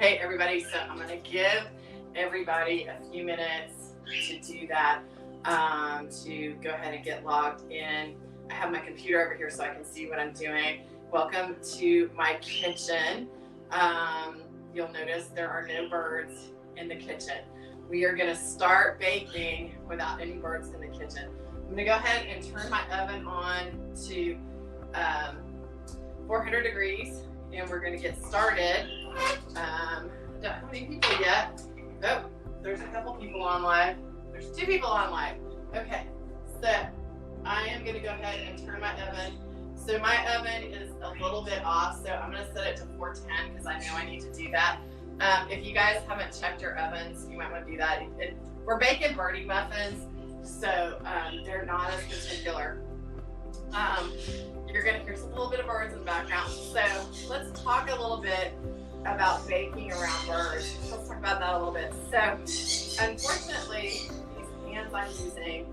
Hey everybody, so I'm gonna give everybody a few minutes to do that, to go ahead and get logged in. I have my computer over here so I can see what I'm doing. Welcome to my kitchen. You'll notice there are no birds in the kitchen. We are gonna start baking without any birds in the kitchen. I'm gonna go ahead and turn my oven on to 400 degrees and we're gonna get started. Don't have any people yet. Oh, there's a couple people on live. There's 2 people on live. Okay, so I am gonna go ahead and turn my oven. So my oven is a little bit off, so I'm gonna set it to 410 because I know I need to do that. If you guys haven't checked your ovens, you might want to do that. We're baking birdie muffins, so they're not as particular. You're gonna hear a little bit of birds in the background. So let's talk a little bit about baking around birds. Let's talk about that a little bit. So unfortunately, these pans I'm using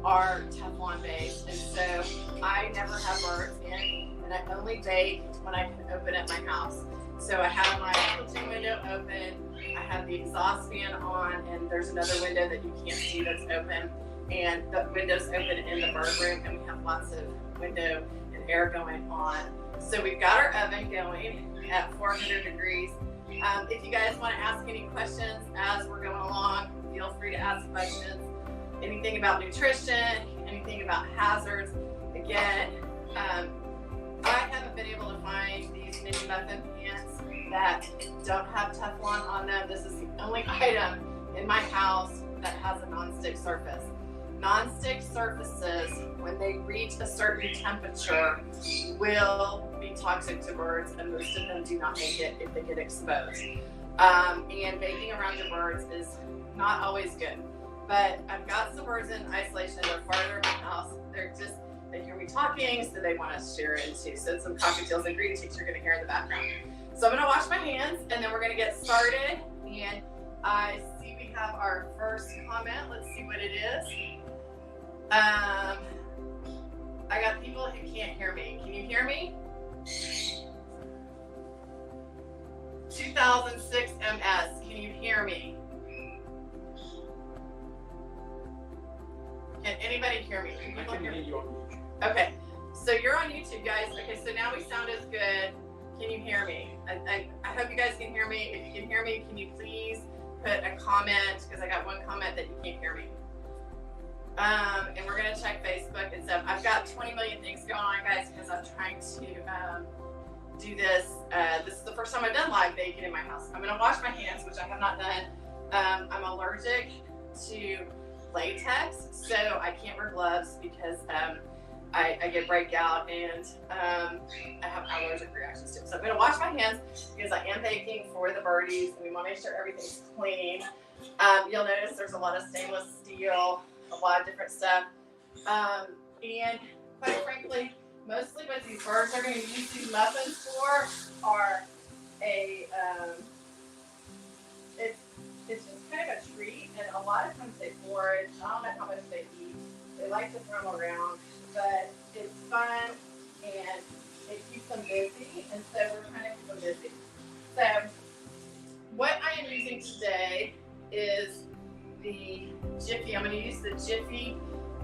are Teflon based, and so I never have birds in, and I only bake when I can open at my house. So I have my kitchen window open, I have the exhaust fan on, and there's another window that you can't see that's open, and the window's open in the bird room, and we have lots of window and air going on. So we've got our oven going at 400 degrees. If you guys want to ask any questions as we're going along, feel free to ask questions. Anything about nutrition, anything about hazards. Again, I haven't been able to find these mini muffin pans that don't have Teflon on them. This is the only item in my house that has a non-stick surface. Non-stick surfaces, when they reach a certain temperature, will be toxic to birds, and most of them do not make it if they get exposed. And baking around your birds is not always good. But I've got some birds in isolation. They're farther in my house. They hear me talking, so they want to share it too. So some cockatiels and green cheeks you're going to hear in the background. So I'm going to wash my hands, and then we're going to get started. And I see we have our first comment. Let's see what it is. I got people who can't hear me. Can you hear me? 2006 MS. Can you hear me? Can anybody hear me? Can people hear me? Okay, so you're on YouTube, guys. Okay, so now we sound as good. Can you hear me? I hope you guys can hear me. If you can hear me, can you please put a comment? Because I got one comment that you can't hear me. And we're gonna check Facebook and stuff. I've got 20 million things going on, guys, because I'm trying to do this. This is the first time I've done live baking in my house. I'm gonna wash my hands, which I have not done. I'm allergic to latex, so I can't wear gloves because I get breakout and I have allergic reactions to it. So I'm going to wash my hands because I am baking for the birdies, and we want to make sure everything's clean. You'll notice there's a lot of stainless steel, a lot of different stuff, and quite frankly, mostly what these birds are going to use these muffins for are it's just kind of a treat, and a lot of times they forage. I don't know how much they eat. They like to throw them around, but it's fun and it keeps them busy, and so we're trying to keep them busy. So what I am using today is the Jiffy. I'm going to use the Jiffy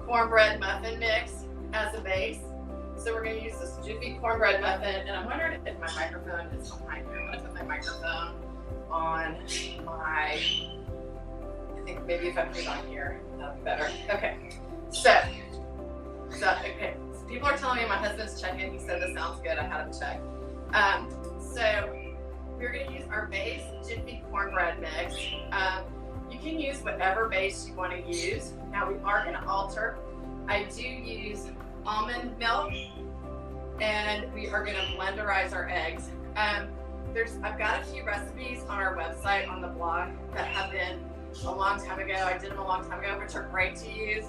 cornbread muffin mix as a base. So we're going to use this Jiffy cornbread muffin, and I'm wondering if my microphone is behind here. I'm going to put my microphone on my, I think maybe if I put it on here, that'll be better. Okay, so people are telling me my husband's checking. He said this sounds good. I had him check. So we're going to use our base Jiffy cornbread mix. You can use whatever base you want to use. Now we are going to alter. I do use almond milk, and we are going to blenderize our eggs. I've got a few recipes on our website, on the blog, that have been a long time ago. I did them a long time ago, which are great to use.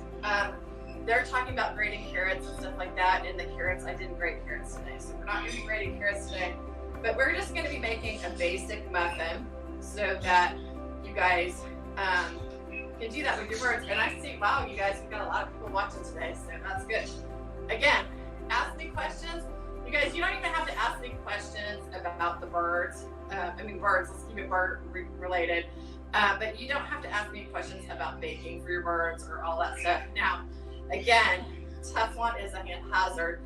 They're talking about grating carrots and stuff like that, and the carrots, I didn't grate carrots today, so we're not going to be grating carrots today. But we're just going to be making a basic muffin so that you guys can do that with your birds. And I see, wow, you guys, we've got a lot of people watching today, so that's good. Again, ask me questions. You guys, you don't even have to ask me questions about the birds. birds. Let's keep it bird related. But you don't have to ask me questions about baking for your birds or all that stuff. Now, again, Teflon is a hazard.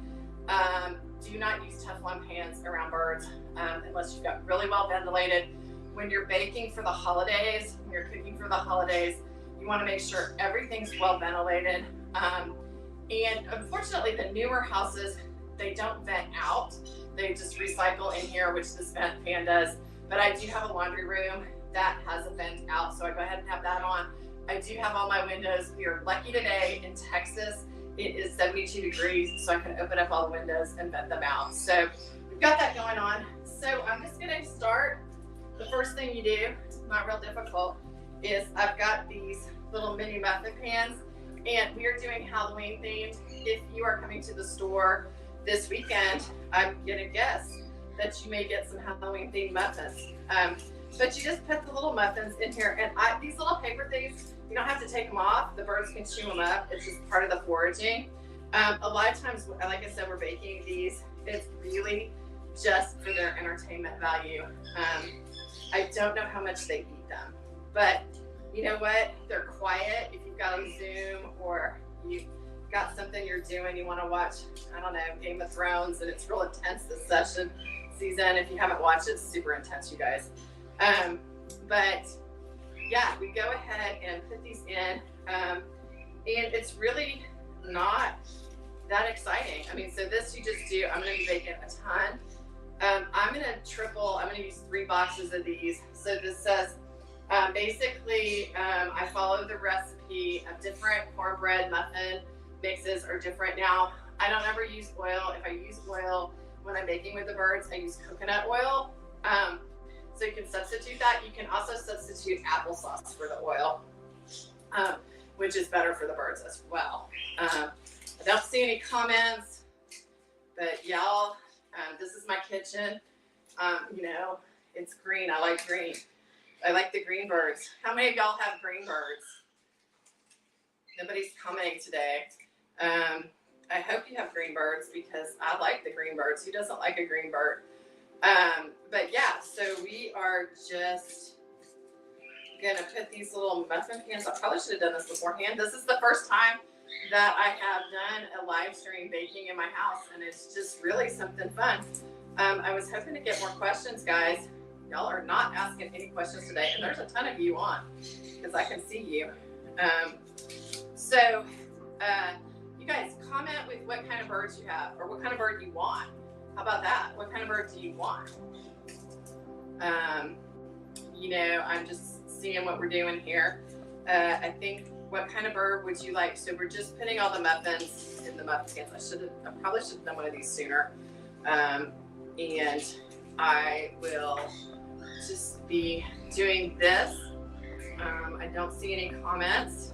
Do not use Teflon pans around birds unless you've got really well ventilated. When you're baking for the holidays, when you're cooking for the holidays, you want to make sure everything's well ventilated. And unfortunately, the newer houses, they don't vent out. They just recycle in here, which this vent pan does. But I do have a laundry room that has a vent out, so I go ahead and have that on. I do have all my windows. We are lucky today in Texas. It is 72 degrees, so I can open up all the windows and vent them out. So we've got that going on. So I'm just gonna start. The first thing you do, it's not real difficult, is I've got these little mini muffin pans, and we are doing Halloween themed. If you are coming to the store this weekend, I'm gonna guess that you may get some Halloween themed muffins. But you just put the little muffins in here, and these little paper things, you don't have to take them off. The birds can chew them up. It's just part of the foraging. A lot of times, like I said, we're baking these. It's really just for their entertainment value. I don't know how much they eat them, but you know what? They're quiet. If you've got a Zoom or you've got something you're doing, you want to watch, I don't know, Game of Thrones, and it's real intense this season. If you haven't watched it, it's super intense, you guys. But yeah, we go ahead and put these in, and it's really not that exciting. I mean, so this you just do, I'm going to be baking a ton. I'm going to use 3 boxes of these. So this says, basically, I follow the recipe of different cornbread muffin mixes are different. Now, I don't ever use oil. If I use oil when I'm baking with the birds, I use coconut oil. So you can substitute that. You can also substitute applesauce for the oil, which is better for the birds as well. I don't see any comments, but y'all, this is my kitchen. You know, it's green. I like green. I like the green birds. How many of y'all have green birds? Nobody's commenting today. I hope you have green birds because I like the green birds. Who doesn't like a green bird? But yeah, so we are just gonna put these little muffin pans. I probably should have done this beforehand. This is the first time that I have done a live stream baking in my house, and it's just really something fun. I was hoping to get more questions, guys. Y'all are not asking any questions today, and there's a ton of you on because I can see you. You guys comment with what kind of birds you have or what kind of bird you want. How about that? What kind of bird do you want? You know, I'm just seeing what we're doing here. I think, what kind of bird would you like? So we're just putting all the muffins in the muffin cans. I probably should have done one of these sooner. And I will just be doing this. I don't see any comments.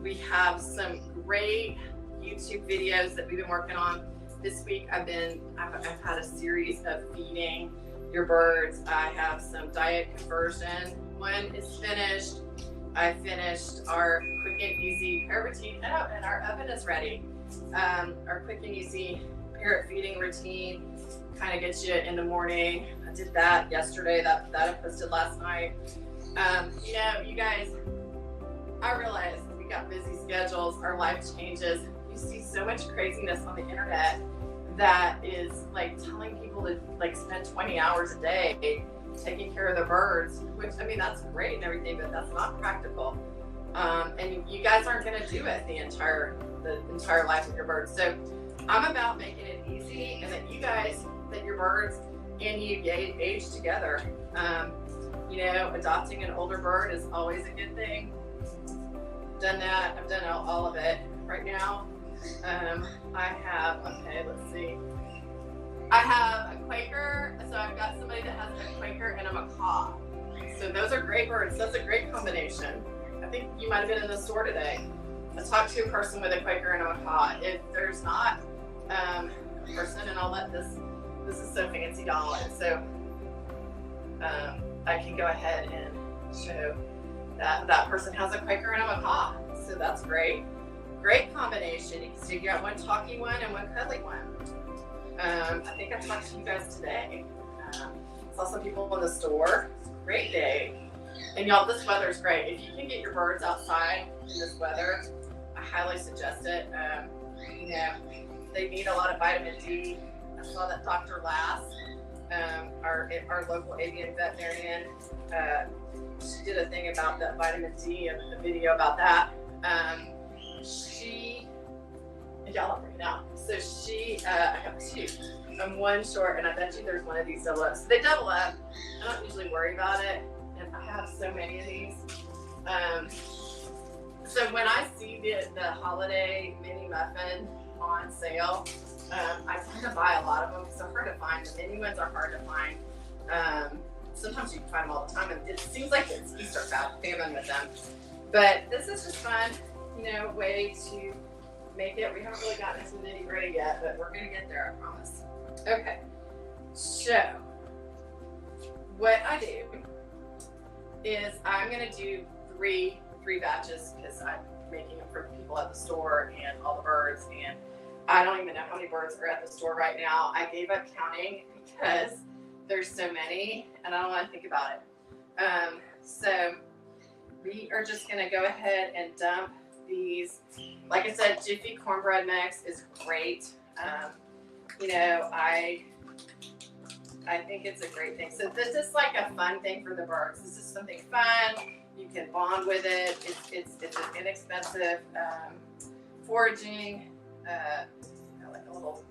We have some great YouTube videos that we've been working on this week. I've had a series of feeding your birds. I have some diet conversion. One is finished. I finished our quick and easy parrot routine. Oh, and our oven is ready. Our quick and easy parrot feeding routine kind of gets you in the morning. I did that yesterday. That I posted last night. You know, you guys, I realize we got busy schedules. Our life changes. You see so much craziness on the internet that is like telling people to like spend 20 hours a day taking care of the birds, which, I mean, that's great and everything, but that's not practical. And you guys aren't going to do it the entire life of your birds. So I'm about making it easy, and that you guys, that your birds and you age together. You know, adopting an older bird is always a good thing. Done that. I've done all of it. Right now, I have, okay, let's see. I have a Quaker, so I've got somebody that has a Quaker and a macaw. So those are great birds. That's a great combination. I think you might have been in the store today. I talked to a person with a Quaker and a macaw. If there's not a person, and I'll let this is so fancy doll, and so I can go ahead and show that person has a Quaker and a macaw. So that's great. Great combination. You can see you got one talking one and one cuddly one. I think I talked to you guys today. Saw some people in the store. Great day. And y'all, this weather's great. If you can get your birds outside in this weather, I highly suggest it. You know, they need a lot of vitamin D. I saw that Dr. Lass, our local avian veterinarian, she did a thing about that vitamin D and a video about that. Y'all bring it out. So I have two. I'm one short, and I bet you there's one of these double up. So they double up. I don't usually worry about it, and I have so many of these. So when I see the holiday mini muffin on sale, I tend to buy a lot of them because they're hard to find. The mini ones are hard to find. Sometimes you can find them all the time, and it seems like it's Easter famine with them. But this is just fun, you know, way to make it. We haven't really gotten into the nitty gritty yet, but we're gonna get there, I promise. Okay, so what I do is I'm gonna do three batches because I'm making them for people at the store and all the birds, and I don't even know how many birds are at the store right now. I gave up counting because there's so many and I don't want to think about it. So we are just gonna go ahead and dump these. Like I said, Jiffy cornbread mix is great. You know, I think it's a great thing. So this is like a fun thing for the birds. This is something fun. You can bond with it. It's an inexpensive foraging. Like a little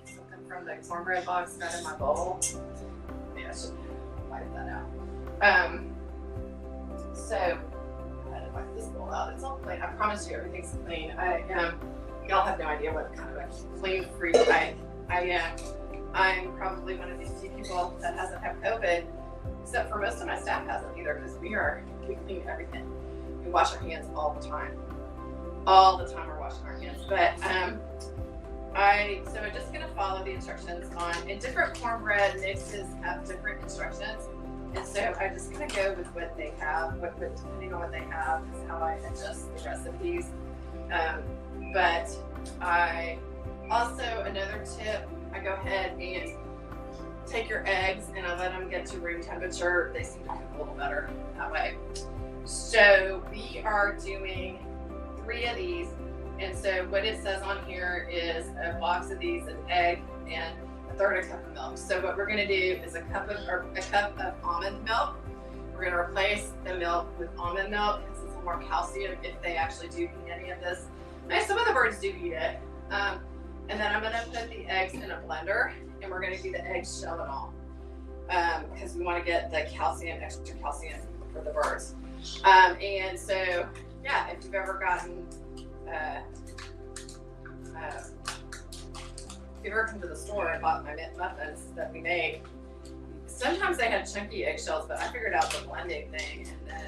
something from the cornbread box got in my bowl. Maybe I should wipe that out. So I had to wipe this bowl out. It's all clean. I promise you, everything's clean. Y'all have no idea what kind of a clean freak I am. I'm probably one of these few people that hasn't had COVID, except for most of my staff hasn't either, because we clean everything. We wash our hands all the time. All the time we're washing our hands. But so I'm just gonna follow the instructions and different cornbread mixes have different instructions. And so I'm just gonna go with what they have, depending on what they have is how I adjust the recipes. But I also, another tip, I go ahead and take your eggs and I let them get to room temperature. They seem to cook a little better that way. So we are doing 3 of these. And so what it says on here is a box of these, an egg, and a third of a cup of milk. So what we're gonna do is a cup of almond milk. We're gonna replace the milk with almond milk because it's more calcium if they actually do eat any of this. Now, some of the birds do eat it. And then I'm gonna put the eggs in a blender and we're gonna do the egg shell and all. Because we wanna get the calcium, extra calcium for the birds. And so, yeah, if you've ever gotten, if you've ever come to the store and bought my muffins that we made, sometimes they had chunky eggshells, but I figured out the blending thing and then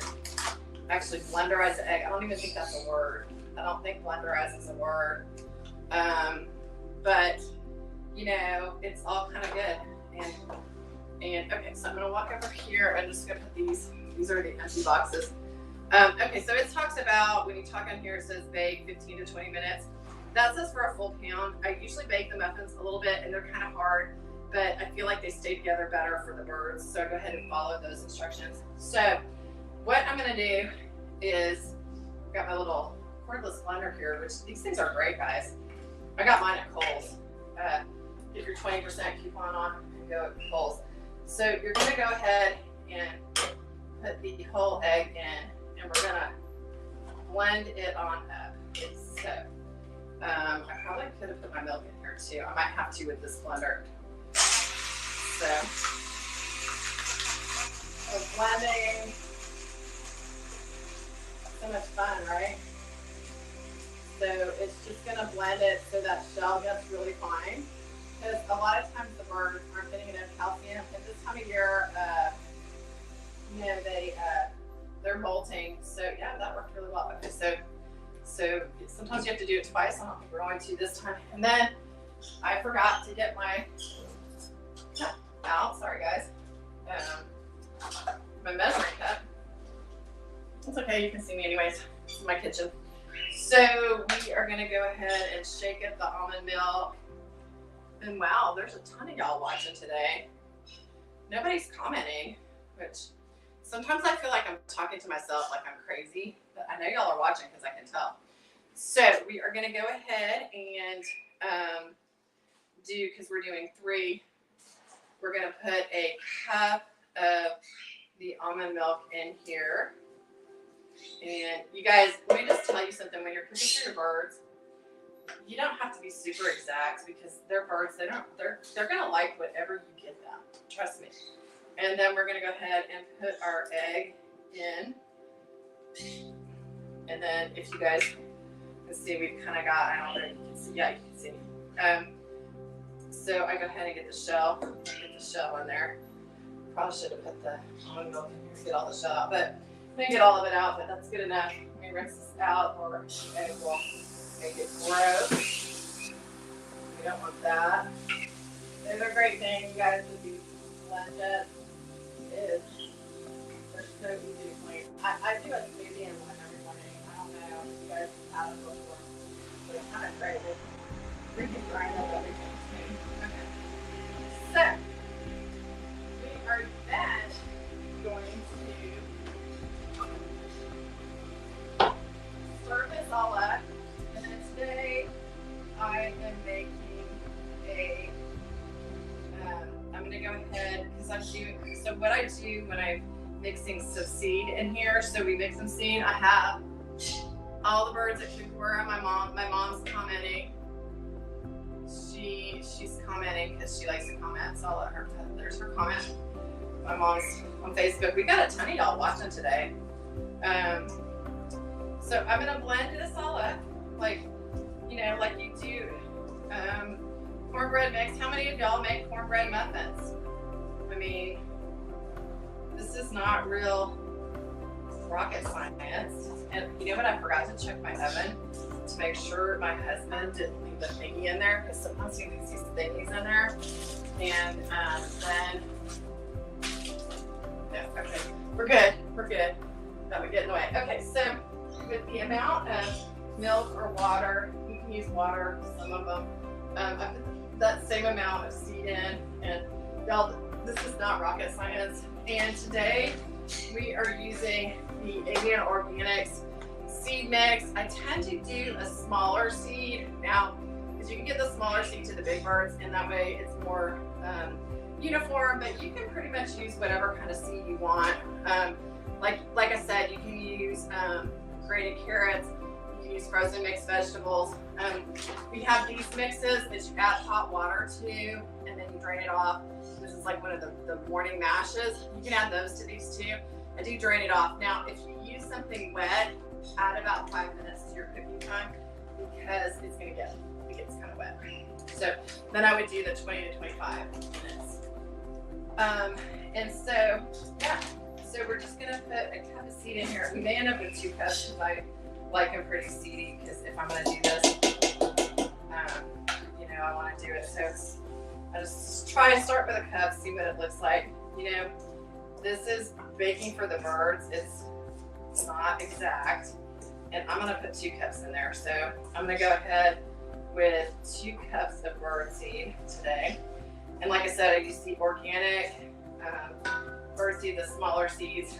actually blenderize the egg. I don't even think that's a word. I don't think blenderize is a word. But you know, it's all kind of good. And okay, so I'm gonna walk over here. I'm just gonna put these are the empty boxes. Okay, so it talks about, when you talk on here, it says bake 15 to 20 minutes. That says for a full pound. I usually bake the muffins a little bit and they're kind of hard, but I feel like they stay together better for the birds. So go ahead and follow those instructions. So what I'm gonna do is, I've got my little cordless blender here, which these things are great, guys. I got mine at Kohl's. Get your 20% coupon on and go at Kohl's. So you're gonna go ahead and put the whole egg in, and we're gonna blend it on up. So I probably could have put my milk in here too. I might have to with this blender. So blending, so much fun, right? So it's just gonna blend it so that shell gets really fine. Because a lot of times the birds aren't getting enough calcium. At this time of year, you know, they're molting. So yeah, that worked really well. Okay, so sometimes you have to do it twice. I don't think we're going to this time. And then I forgot to get my cup out. Sorry guys. My measuring cup. It's okay, you can see me anyways. It's in my kitchen. So we are gonna go ahead and shake up the almond milk. And wow, there's a ton of y'all watching today. nobody's commenting, which sometimes I feel like I'm talking to myself like I'm crazy, but I know y'all are watching because I can tell. So we are going to go ahead and because we're doing 3, we're going to put a cup of the almond milk in here. And you guys, let me just tell you something. When you're cooking for your birds, you don't have to be super exact because they're birds. They're going to like whatever you give them. Trust me. And then we're going to go ahead and put our egg in. And then if you guys can see, we've kind of got, I don't know if you can see. Yeah, you can see. So I go ahead and get the shell in there. Probably should have put the almond milk in here to get all the shell out, but I'm going to get all of it out, but that's good enough. Let me rinse this out or the egg will make it gross. We don't want that. Those are great things, you guys, with these lunchettes. They're so easy to clean. I do a smoothie and one every morning. I don't know if you guys have it before, but it's kind of great. We can grind up everything. Okay. So, we are then going to stir this all up. And then today, I am making I'm going to go ahead, because I'm doing, so what I do when I'm mixing some seed in here, so we mix some seed, I have all the birds at Kukura. My mom's commenting. She's commenting because she likes to comment, so I'll let her, there's her comment. My mom's on Facebook. We got a ton of y'all watching today. So I'm going to blend this all up, like you do cornbread mix. How many of y'all make cornbread muffins? I mean, this is not real rocket science. And you know what? I forgot to check my oven to make sure my husband didn't leave the thingy in there, because sometimes he leaves these thingies in there. And then, no, okay, we're good. That would get in the way. Okay, so with the amount of milk or water, you can use water, some of them. I put that same amount of seed in, and y'all, this is not rocket science. And today we are using the Avian Organics seed mix. I tend to do a smaller seed now, because you can get the smaller seed to the big birds, and that way it's more uniform. But you can pretty much use whatever kind of seed you want. Like I said, you can use grated carrots. Use frozen mixed vegetables. We have these mixes that you add hot water to, and then you drain it off. This is like one of the morning mashes. You can add those to these too. I do drain it off. Now, if you use something wet, add about 5 minutes to your cooking time, because it gets kind of wet. So then I would do the 20 to 25 minutes. And so, yeah. So we're just gonna put a cup of seed in here. We may end up with 2 cups because I like them pretty seedy, because if I'm going to do this, I want to do it. So I just try to start with a cup, see what it looks like. This is baking for the birds. It's not exact. And I'm going to put 2 cups in there. So I'm going to go ahead with 2 cups of bird seed today. And like I said, I use the organic bird seed, the smaller seeds.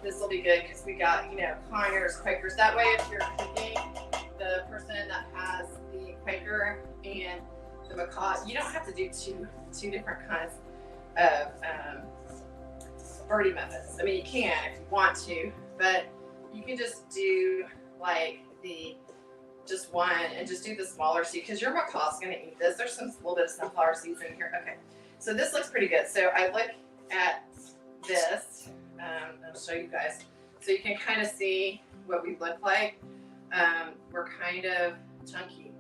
This will be good because we got, Conyers, Quakers. That way, if you're cooking, the person that has the Quaker and the macaw, you don't have to do two different kinds of birdie muffins. I mean, you can if you want to, but you can just do like just one and just do the smaller seed, because your macaw's going to eat this. There's a little bit of sunflower seeds in here. Okay, so this looks pretty good. So I look at this. I'll show you guys so you can kind of see what we look like. We're kind of chunky.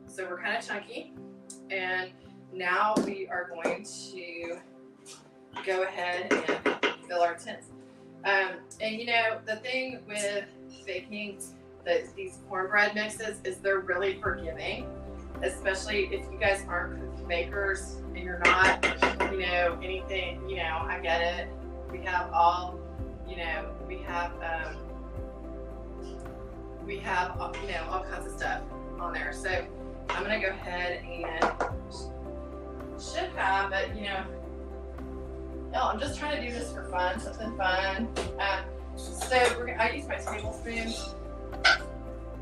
So we're kind of chunky, and now we are going to go ahead and fill our tins. And the thing with baking these cornbread mixes is they're really forgiving, especially if you guys aren't cookie bakers and you're not, anything, I get it. We have all, all kinds of stuff on there. So I'm going to go ahead and should have, but No, I'm just trying to do this for fun, something fun. So I use my tablespoon,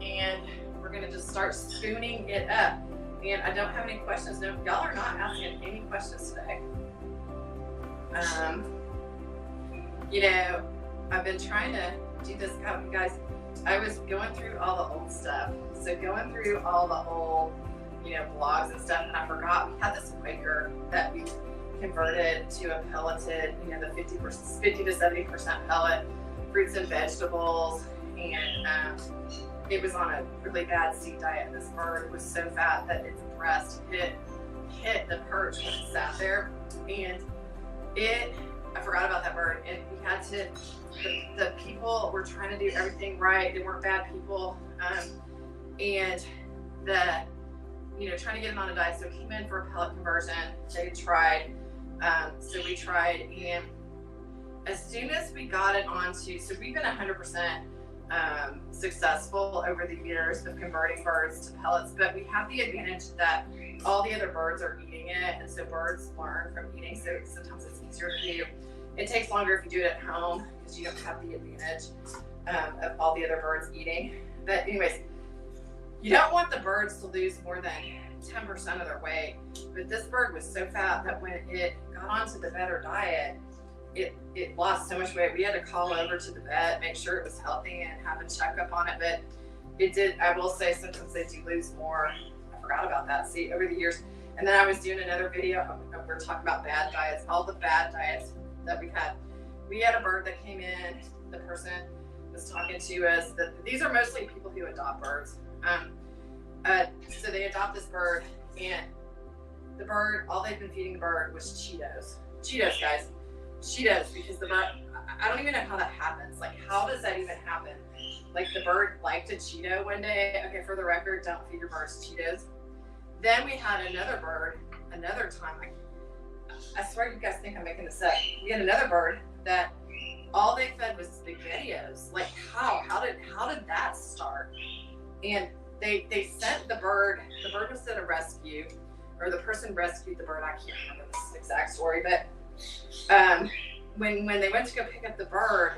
and we're gonna just start spooning it up. And I don't have any questions. No, y'all are not asking any questions today. You know, I've been trying to do this, guys. I was going through all the old stuff. So going through all the old, you know, blogs and stuff, and I forgot we had this Quaker that we converted to a pelleted, you know, the 50 to 70% pellet fruits and vegetables, and it was on a really bad seed diet. This bird was so fat that its breast hit the perch when it sat there, and I forgot about that bird, and we had to, the people were trying to do everything right. They weren't bad people, and you know, trying to get them on a diet. So it came in for a pellet conversion. They tried, so we tried, and as soon as we got it onto, so we've been 100% successful over the years of converting birds to pellets, but we have the advantage that all the other birds are eating it, and so birds learn from eating, so sometimes it's easier to do. It takes longer if you do it at home because you don't have the advantage of all the other birds eating. But anyways, you don't want the birds to lose more than 10% of their weight, but this bird was so fat that when it got onto the better diet, it lost so much weight. We had to call over to the vet, make sure it was healthy, and have a checkup on it. But it did, I will say, sometimes they do lose more. I forgot about that, see, over the years. And then I was doing another video, we were talking about bad diets, all the bad diets that we had. We had a bird that came in, the person was talking to us, that these are mostly people who adopt birds. So they adopt this bird, and the bird, all they've been feeding the bird was Cheetos. Cheetos, guys. Cheetos, because the bird, I don't even know how that happens. Like, how does that even happen? Like, the bird liked a Cheeto one day. Okay, for the record, don't feed your birds Cheetos. Then we had another bird, another time. I swear you guys think I'm making this up. We had another bird that all they fed was SpaghettiOs. Like, how did that start? And they sent the bird was at a rescue, or the person rescued the bird. I can't remember this exact story, but when they went to go pick up the bird,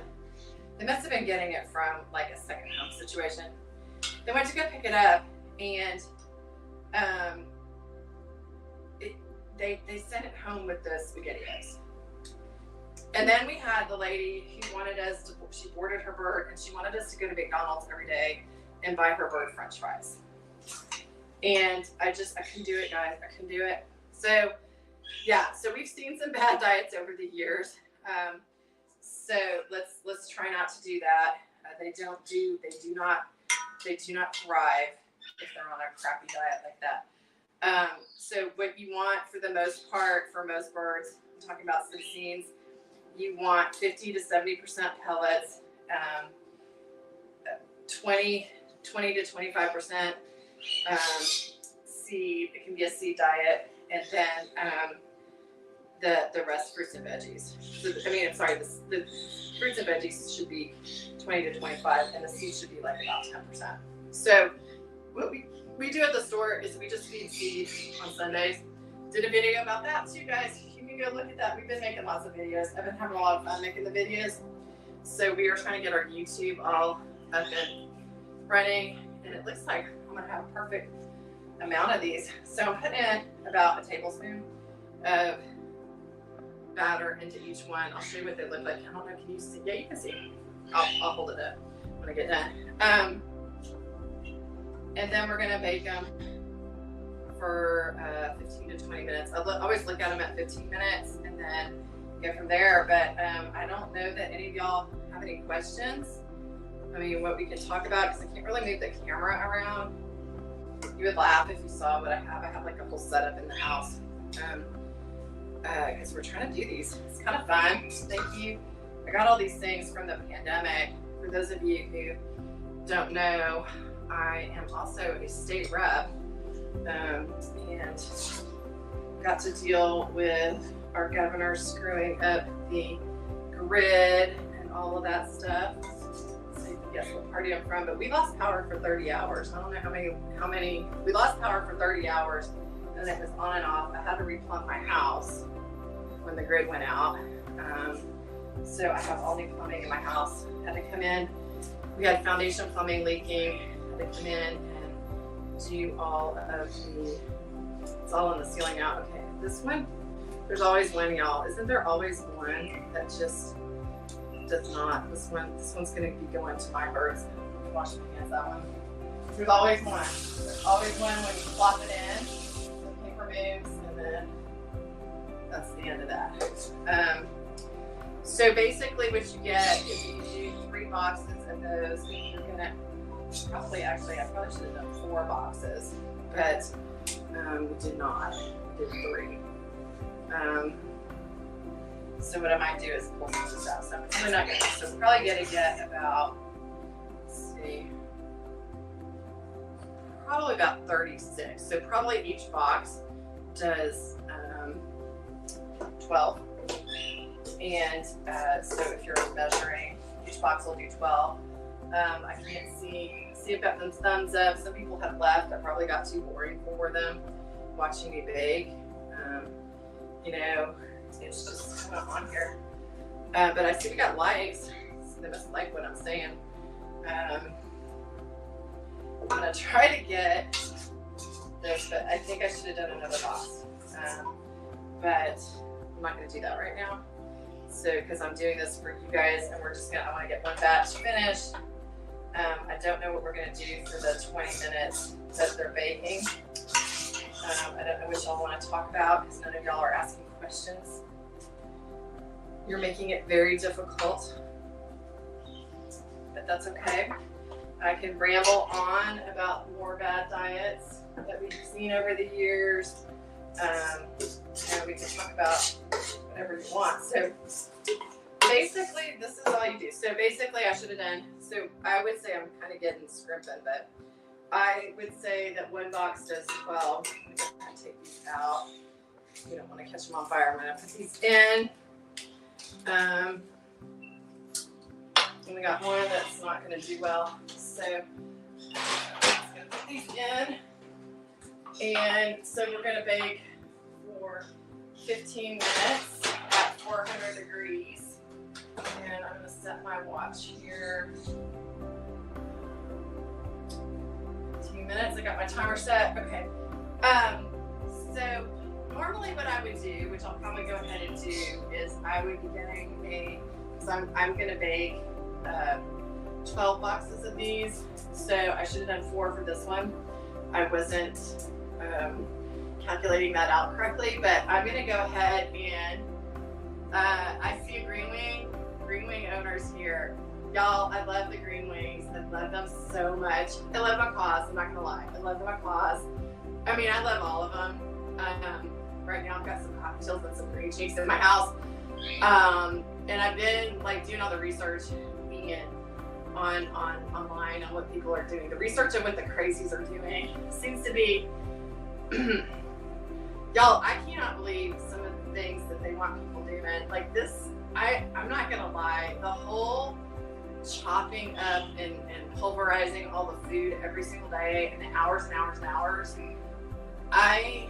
they must have been getting it from like a second home situation. They went to go pick it up, and they sent it home with the SpaghettiOs. And then we had the lady who wanted us to, she boarded her bird, and she wanted us to go to McDonald's every day and buy her bird French fries. And I couldn't do it, guys. I couldn't do it. So yeah, so we've seen some bad diets over the years. So let's try not to do that. They do not thrive if they're on a crappy diet like that. So what you want for the most part, for most birds, I'm talking about scenes, you want 50 to 70% pellets, 20 to 25% seed. It can be a seed diet, and then the rest fruits and veggies. So, the fruits and veggies should be 20 to 25, and the seeds should be like about 10%. So what we do at the store is we just feed seed on Sundays. Did a video about that too, guys. You can go look at that. We've been making lots of videos. I've been having a lot of fun making the videos. So we are trying to get our YouTube all up and running, and it looks like I'm gonna have a perfect amount of these. So I'm putting in about a tablespoon of batter into each one. I'll show you what they look like. I don't know, can you see? Yeah, you can see. I'll hold it up when I get done. And then we're gonna bake them for 15 to 20 minutes. I always look at them at 15 minutes and then go from there. But I don't know that any of y'all have any questions. I mean, what we can talk about, because I can't really move the camera around. You would laugh if you saw what I have. I have like a whole setup in the house. Because we're trying to do these. It's kind of fun. Thank you. I got all these things from the pandemic. For those of you who don't know, I am also a state rep, and got to deal with our governor screwing up the grid and all of that stuff. So you can guess what party I'm from, but we lost power for 30 hours. I don't know how many, we lost power for 30 hours, and it was on and off. I had to replumb my house when the grid went out. So I have all new plumbing in my house. Had to come in. We had foundation plumbing leaking. Had to come in and do all of the, it's all on the ceiling now. Okay, this one, there's always one, y'all. Isn't there always one that just does not? This one's gonna be going to my birds. Wash my hands, that one. There's always one. There's always one when you plop it in, the paper moves, and then that's the end of that. So basically what you get is you do 3 boxes of those. You're gonna probably, actually, I probably should have done 4 boxes, but we did not. We did 3. So what I might do is pull some of this out. So I'm probably not gonna, so we're probably gonna get about, let's see, probably about 36. So probably each box does 12. And so if you're measuring, each box will do 12. I can't see if I've got them thumbs up. Some people have left. I probably got too boring for them watching me bake. You know, it's just kind of on here. But I see we got likes, so they must like what I'm saying. I'm gonna try to get this, but I think I should have done another box. But I'm not gonna do that right now. So, because I'm doing this for you guys, and I want to get one batch finished. I don't know what we're gonna do for the 20 minutes that they're baking. I don't know what y'all want to talk about because none of y'all are asking questions. You're making it very difficult, but that's okay. I can ramble on about more bad diets that we've seen over the years. And we can talk about whatever you want. So basically, this is all you do. So basically, I should have done, so I would say I'm kind of getting scrimping, but I would say that 1 box does 12. I'm going to take these out. You don't want to catch them on fire. I'm going to put these in. And we got one that's not going to do well. So I'm just going to put these in. And so we're going to bake for 15 minutes at 400 degrees. And I'm going to set my watch here. 15 minutes. I got my timer set. Okay. So normally what I would do, which I'll probably go ahead and do, is I would be getting so I'm going to bake 12 boxes of these. So I should have done 4 for this one. I wasn't calculating that out correctly, but I'm going to go ahead and I see a green wing owners here. Y'all, I love the green wings. I love them so much. I love macaws. I'm not going to lie. I love the macaws. I mean, I love all of them. Right now I've got some cocktails and some green cheeks in my house. And I've been like doing all the research online on what people are doing. The research on what the crazies are doing seems to be, y'all, I cannot believe some of the things that they want people doing. Like this, I'm not gonna lie, the whole chopping up and pulverizing all the food every single day and hours and hours and hours, I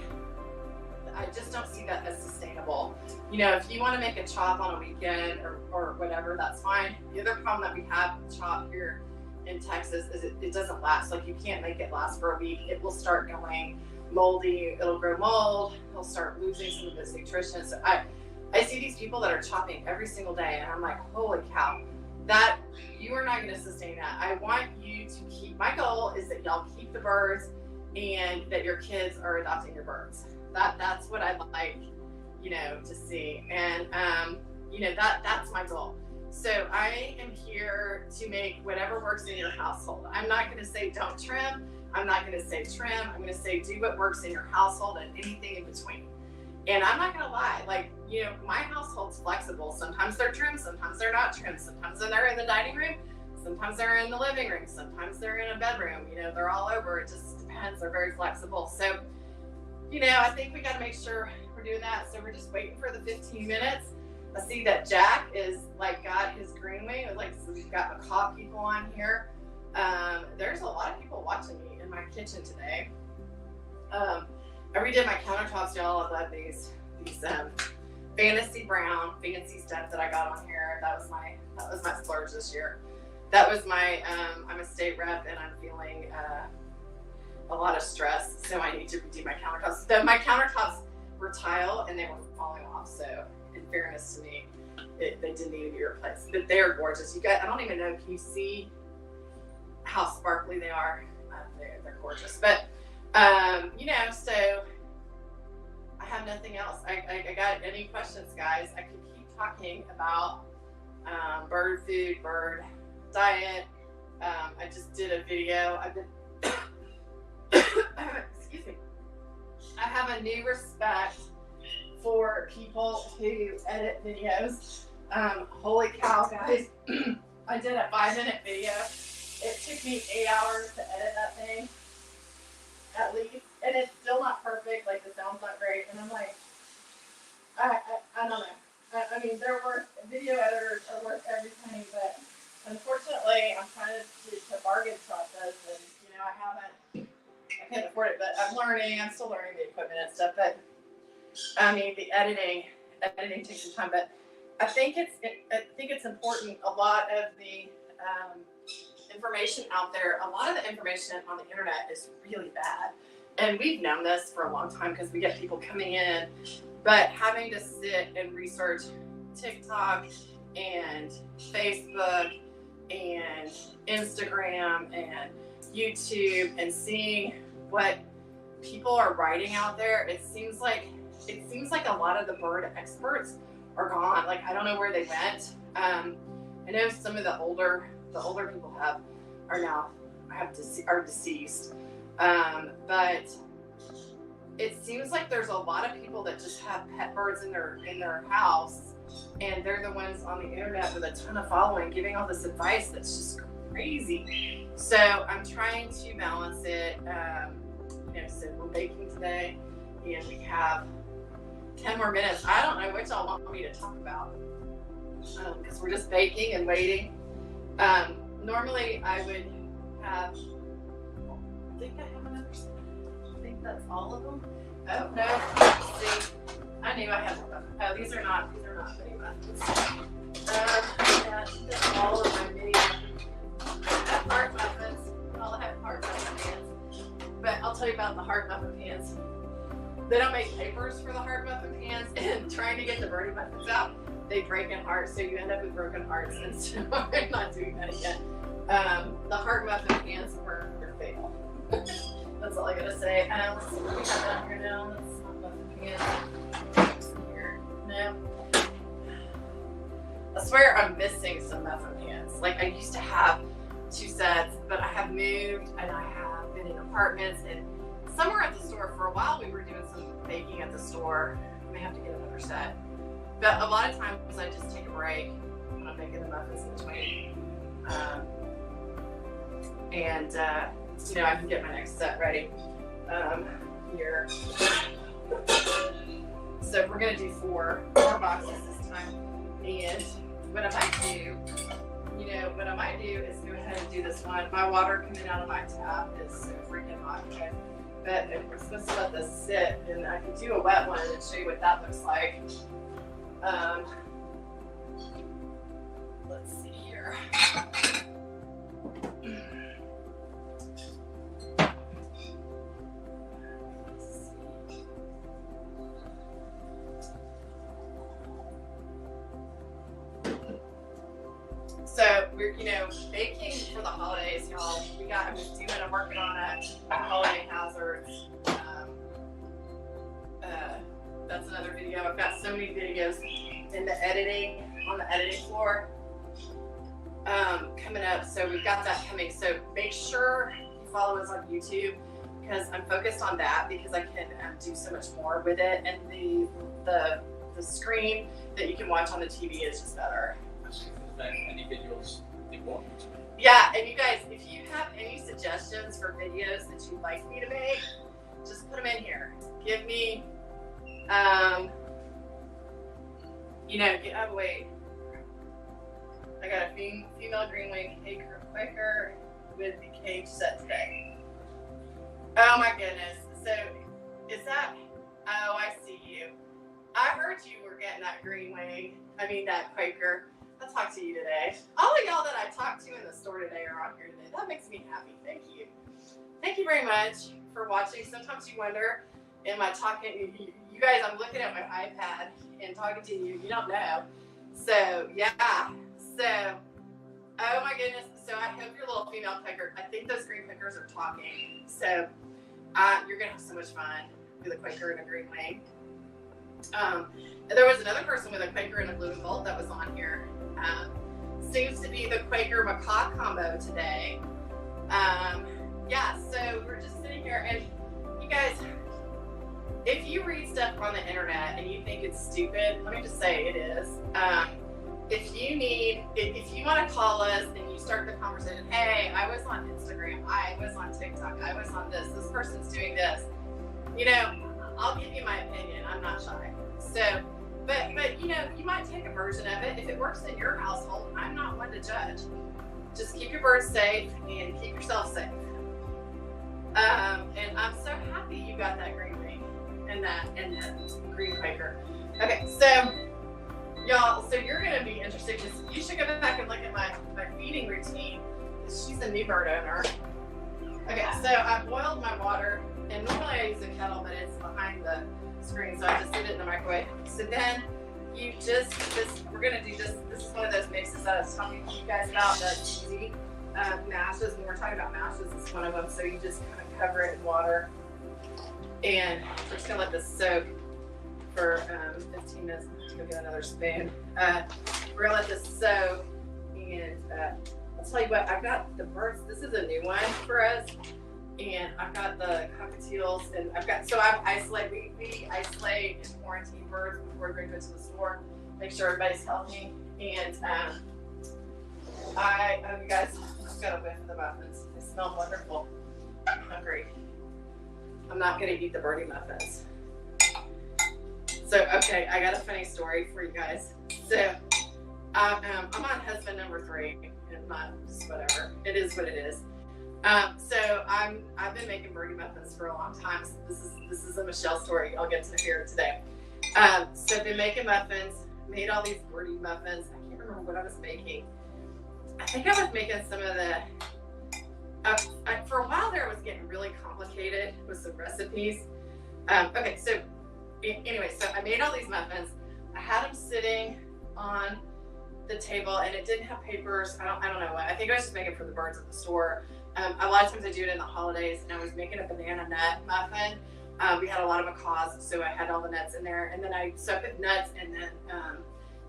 just don't see that as sustainable. You know, if you want to make a chop on a weekend or whatever, that's fine. The other problem that we have with chop here in Texas is it doesn't last. Like, you can't make it last for a week. It will start going moldy. It'll grow mold. It'll start losing some of its nutrition. So I see these people that are chopping every single day, and I'm like, holy cow, that you are not going to sustain that. I want you to keep, my goal is that y'all keep the birds and that your kids are adopting your birds. That's what I'd like, you know, to see. And, you know, that's my goal. So I am here to make whatever works in your household. I'm not going to say don't trim. I'm not going to say trim. I'm going to say do what works in your household and anything in between. And I'm not going to lie, like, you know, my household's flexible. Sometimes they're trimmed, sometimes they're not trimmed. Sometimes they're in the dining room, sometimes they're in the living room, sometimes they're in a bedroom. You know, they're all over. It just depends. They're very flexible. So, you know, I think we got to make sure we're doing that. So we're just waiting for the 15 minutes. I see that Jack is like got his green wing. Like, so we've got macaw people on here. There's a lot of people watching me in my kitchen today. I redid my countertops, y'all. I love these fantasy brown, fancy stuff that I got on here. That was my splurge this year. That was my, I'm a state rep and I'm feeling a lot of stress, so I need to redo my countertops. Though my countertops were tile and they were falling off, so in fairness to me, they did need to be replaced. But they are gorgeous. You guys, I don't even know, can you see how sparkly they are? They're gorgeous. But, you know, so I have nothing else. I got any questions, guys? I could keep talking about bird food, bird diet. I just did a video. I've been excuse me. I have a new respect for people who edit videos. Holy cow, guys. I did a 5-minute video. It took me 8 hours to edit that thing, at least. And it's still not perfect. Like, the sound's not great. And I'm like, I don't know. I mean, they're worth, video editors are worth every penny, but unfortunately, I'm trying to bargain shop this, and, you know, I can't afford it, but I'm learning. I'm still learning the equipment and stuff, but, I mean, the editing takes some time, but I think it's important. A lot of the information out there, a lot of the information on the internet is really bad, and we've known this for a long time because we get people coming in, but having to sit and research TikTok and Facebook and Instagram and YouTube and seeing what people are writing out there, it seems like a lot of the bird experts are gone. Like, I don't know where they went. I know some of the older people are deceased. But it seems like there's a lot of people that just have pet birds in their house, and they're the ones on the internet with a ton of following giving all this advice that's just crazy. So I'm trying to balance it. You know, so we're baking today, and we have 10 more minutes. I don't know what y'all want me to talk about, because we're just baking and waiting. Normally I would have, I think I have another, I think that's all of them. Oh no, see, I knew I had more. Oh, these are not mini muffins. Yeah, that's all of my mini muffins. I have heart muffins. Well, I have heart muffin pans, but I'll tell you about the heart muffin pans. They don't make papers for the heart muffin pans, and trying to get the birdie muffins out, they break in hearts, so you end up with broken hearts, and so I'm not doing that again. The heart muffin pans were fatal. That's all I gotta say. Let's see what we have down here now. That's not muffin pans. Here. No. I swear I'm missing some muffin pans. Like, I used to have 2 sets, but I have moved, and I have been in apartments, and some were at the store. For a while, we were doing some baking at the store. I may have to get another set. But a lot of times, I just take a break when I'm making the muffins in between. You know, I can get my next set ready here. So we're going to do 4 boxes this time. And what I might do is go ahead and do this one. My water coming out of my tap is so freaking hot. Okay? But we're supposed to let this sit, and I could do a wet one and show you what that looks like. Let's see here. So we're, baking for the holidays, y'all. I'm working on a holiday hazards. That's another video. I've got so many videos on the editing floor coming up. So we've got that coming. So make sure you follow us on YouTube, because I'm focused on that, because I can do so much more with it. And the screen that you can watch on the TV is just better. Any videos you want me to make? Yeah, and you guys, if you have any suggestions for videos that you'd like me to make, just put them in here. Give me, wait. I got a female green-winged Quaker with the cage set today. Oh my goodness. So, is that, oh, I see you. I heard you were getting that green wing. I mean, that Quaker. I'll talk to you today. All of y'all that I talked to in the store today are on here today. That makes me happy. Thank you. Thank you very much for watching. Sometimes you wonder, am I talking? You guys, I'm looking at my iPad and talking to you. You don't know. So, yeah. So, oh my goodness. So, I hope your little female Quaker, I think those green Quakers are talking. So, you're going to have so much fun with a Quaker and a green wing. There was another person with a Quaker and a blue and gold that was on here. Seems to be the Quaker macaw combo today. Yeah, so we're just sitting here, and you guys, if you read stuff on the internet and you think it's stupid, let me just say it is. If you want to call us and you start the conversation, hey, I was on Instagram, I was on TikTok, I was on this person's doing this, you know, I'll give you my opinion. I'm not shy. So, but you know, you might take a version of it. If it works in your household, I'm not one to judge. Just keep your birds safe and keep yourself safe. And I'm so happy you got that green wing and that green Quaker. Okay, so y'all, so you're gonna be interested because you should go back and look at my feeding routine. She's a new bird owner. Okay, so I boiled my water, and normally I use a kettle, but it's behind the screen, so I just sit it in the microwave. So then you just, we're gonna do this. This is one of those mixes that I was talking to you guys about, the cheesy mashes. When we're talking about mashes, it's one of them. So you just kind of cover it in water, and we're just gonna let this soak for 15 minutes. I'm just gonna get another spoon. We're gonna let this soak, and I'll tell you what, I've got the birds. This is a new one for us. And I've got the cockatiels, and I've isolated, we isolate and quarantine birds before we bring them to the store, make sure everybody's healthy. And you guys, I've got a whiff of the muffins. They smell wonderful. I'm hungry. I'm not gonna eat the birdie muffins. So, okay, I got a funny story for you guys. So, I'm on husband number 3, and not just whatever. It is what it is. So I've been making birdie muffins for a long time. So this is a Michelle story. I'll get to hear it today. So I've been making muffins, made all these birdie muffins. I can't remember what I was making. I think I was making some of the, for a while there it was getting really complicated with some recipes. Okay, so anyway, so I made all these muffins. I had them sitting on the table, and it didn't have papers. I don't know what. I think I was just making for the birds at the store. A lot of times I do it in the holidays, and I was making a banana nut muffin. We had a lot of macaws, so I had all the nuts in there, and then I put nuts and then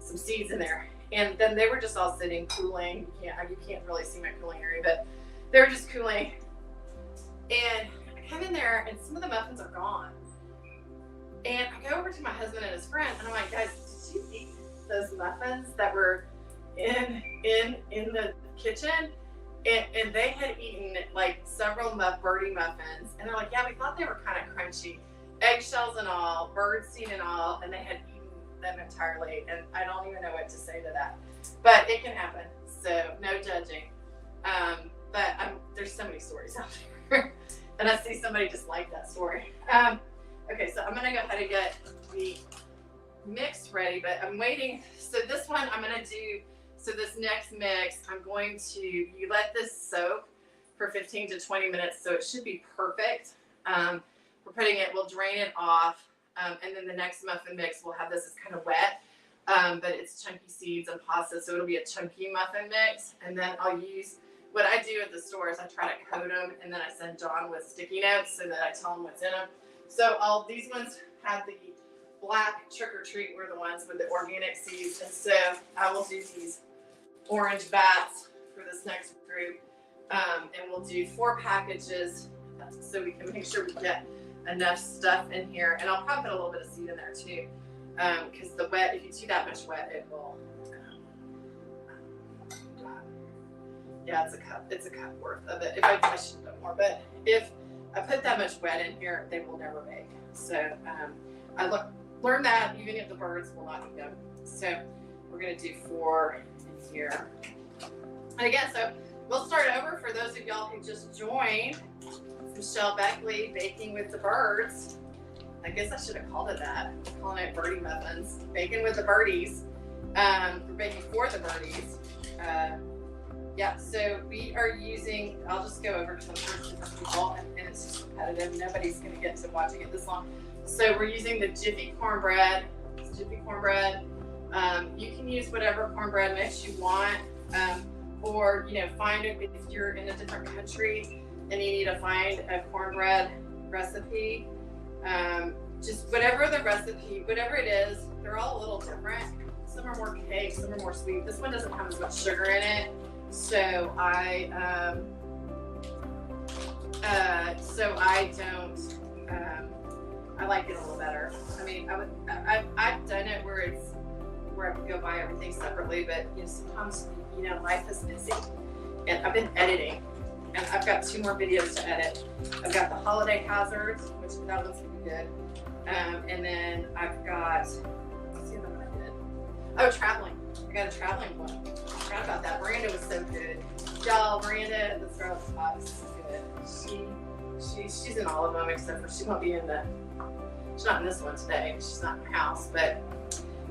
some seeds in there, and then they were just all sitting cooling. You can't really see my cooling area, but they were just cooling. And I come in there, and some of the muffins are gone. And I go over to my husband and his friend, and I'm like, guys, did you eat those muffins that were in the kitchen? And they had eaten like several birdie muffins, and they're like, yeah, we thought they were kind of crunchy, eggshells and all, bird seed and all, and they had eaten them entirely. And I don't even know what to say to that, but it can happen. So no judging. But there's so many stories out there, and I see somebody just like that story. Okay, so I'm gonna go ahead and get the mix ready, but I'm waiting. So this one I'm gonna do. So this next mix, I'm going to, you let this soak for 15 to 20 minutes, so it should be perfect. We're putting it, we'll drain it off, and then the next muffin mix, we'll have this, it's kind of wet, but it's chunky seeds and pasta, so it'll be a chunky muffin mix. And then I'll use, what I do at the store is I try to coat them, and then I send John with sticky notes so that I tell him what's in them. So these ones have the black trick or treat, were the ones with the organic seeds, and so I will do these orange bats for this next group, and we'll do 4 packages so we can make sure we get enough stuff in here. And I'll probably put a little bit of seed in there too, because the wet, if you do that much wet, it will, yeah, it's a cup worth of it. If I should put more, but if I put that much wet in here, they will never bake. So I learned that even if the birds will not eat them. So we're gonna do 4 in here. And again, so we'll start over for those of y'all who just joined. Michelle Beckley, Baking with the Birds. I guess I should have called it that. I'm calling it birdie muffins. Bacon with the birdies. We're baking for the birdies. Yeah, so we are using, I'll just go over some first people, and it's just repetitive. Nobody's going to get to watching it this long. So we're using the Jiffy cornbread. It's Jiffy cornbread. You can use whatever cornbread mix you want, or, you know, find it if you're in a different country and you need to find a cornbread recipe. Just whatever the recipe, whatever it is, they're all a little different. Some are more cake, some are more sweet. This one doesn't have as much sugar in it, so I don't. I like it a little better. I mean, I've done it where I would go buy everything separately, but you know, sometimes, you know, life is busy, and I've been editing, and I've got 2 more videos to edit. I've got the holiday hazards, which that one's gonna be good, and then I've got, let's see what I did. Oh, traveling. I got a traveling one. I forgot about that. Miranda was so good. Y'all, Miranda, the girl at the top, is good. She's in all of them except for she won't be in the. She's not in this one today. She's not in the house, but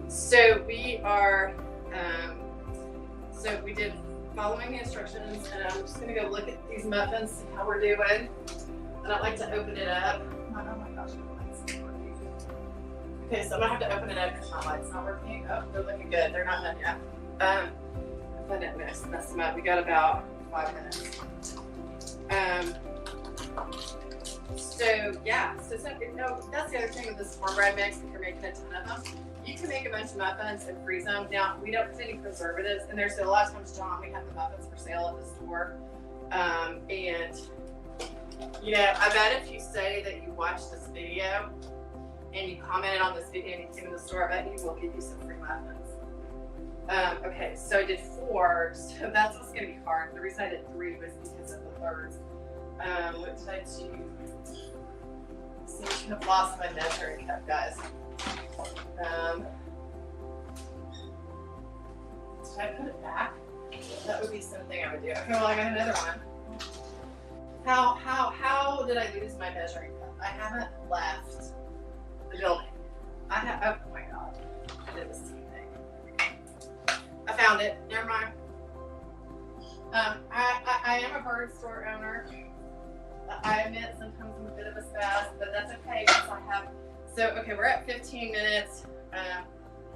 so we are. So we did following the instructions, and I'm just gonna go look at these muffins, see how we're doing. And I'd like to open it up. Oh my gosh, my light's not working. Okay, so I'm gonna have to open it up because my light's not working. Oh, they're looking good. They're not done yet. I didn't mess them up. We got about 5 minutes. So yeah, so no, that's the other thing with this cornbread mix. If you're making a ton of them, you can make a bunch of muffins and freeze them. Now we don't put any preservatives in there, so a lot of times, John, we have the muffins for sale at the store, and you know, I bet if you say that you watched this video and you commented on this video and you came in the store, I bet you will give you some free muffins. Okay, so I did 4, so that's what's gonna be hard. The reason I did 3 was because of the thirds. What did I do? See, I should have lost my measuring cup, guys. Did I put it back? That would be something I would do. Okay, well, I got another one. How did I lose my measuring cup? I haven't left the building. Oh my god. I did the same thing. I found it. Never mind. I am a bird store owner. I admit sometimes I'm a bit of a spaz, but that's okay because I have. So, okay, we're at 15 minutes.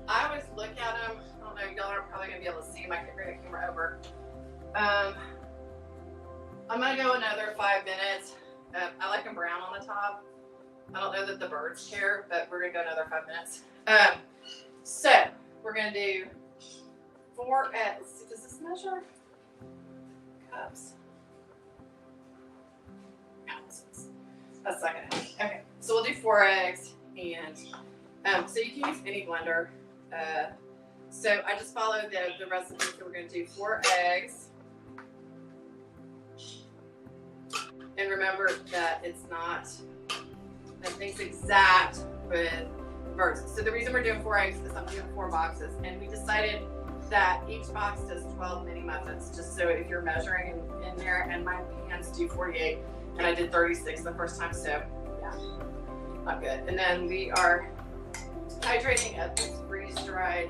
I always look at them. I don't know, y'all are probably going to be able to see them. I can bring the camera over. I'm going to go another 5 minutes. I like them brown on the top. I don't know that the birds care, but we're going to go another 5 minutes. So, we're going to do 4 eggs. Does this measure? Cups. That's not gonna happen. Okay, so we'll do 4 eggs, and so you can use any blender. So I just followed the recipe. So we're gonna do 4 eggs, and remember that it's not nothing's exact with birds. So the reason we're doing 4 eggs is I'm doing 4 boxes, and we decided that each box does 12 mini muffins. Just so if you're measuring in there, and my hands do 48. And I did 36 the first time, so yeah, not good. And then we are hydrating up this freeze-dried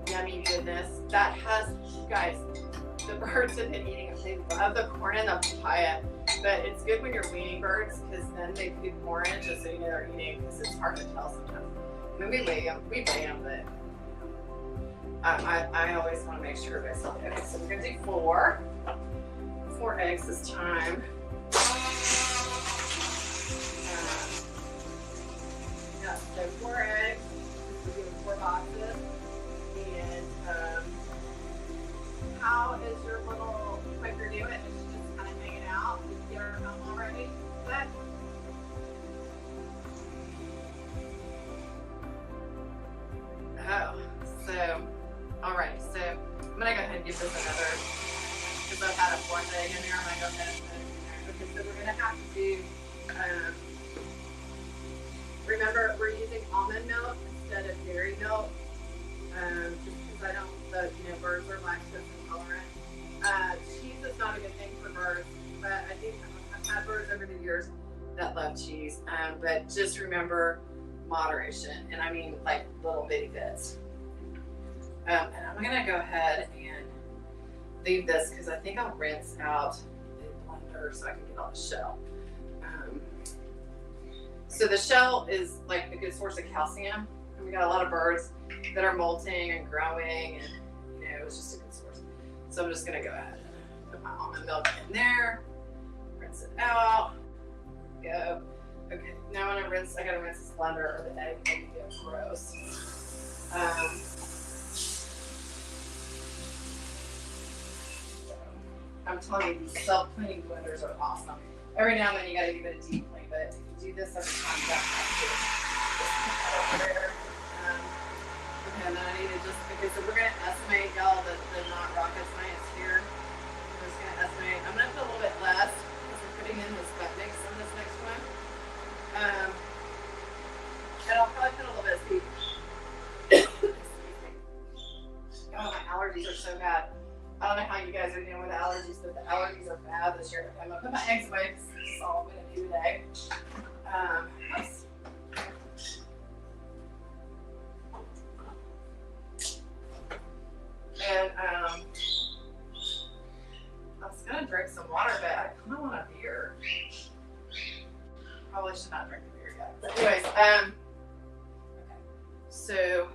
yummy goodness that has, guys, the birds have been eating it. They love the corn and the papaya, but it's good when you're weaning birds because then they feed more in just so you know they're eating because it's hard to tell sometimes. I mean, we weigh them, but I always want to make sure everybody's healthy. Okay, so we're gonna do 4 eggs this time. Yeah, so 4 eggs, we're doing 4 boxes, and how is your little quaker doing? Is she just kind of hanging out? Did you get her home already? Good. Oh, so, alright, so I'm gonna go ahead and give this another, because I've had a 4th egg in there, I'm gonna go ahead and put it in there. Okay, so we're gonna have to do, remember, we're using almond milk instead of dairy milk, just because I don't, birds are lactose intolerant. Cheese is not a good thing for birds, but I think I've had birds over the years, that love cheese. But just remember moderation, and I mean like little bitty bits. And I'm gonna go ahead and leave this because I think I'll rinse out the blender so I can get all the shell. So the shell is like a good source of calcium, and we got a lot of birds that are molting and growing, and you know, it's just a good source. So I'm just gonna go ahead and put my almond milk in there, rinse it out. Go. Okay, now I'm gonna rinse. I gotta rinse this blender or the egg will get gross. I'm telling you, these self-cleaning blenders are awesome. Every now and then you gotta give it a deep clean, but if you do this every time, you don't have to. Just put that over there. Okay, and then I need to just, okay, so we're gonna estimate, y'all, the not rocket science here. I'm just gonna estimate. I'm gonna put a little bit less because we're putting in this wet mix on this next one. And I'll probably put a little bit of sweet. Oh, my allergies are so bad. I don't know how you guys are dealing with allergies, but the allergies are bad this year. I'm gonna put my eggs away because this is all I'm gonna do today. And I was gonna drink some water, but I kind of want a beer. Probably should not drink the beer yet. But anyways, okay. So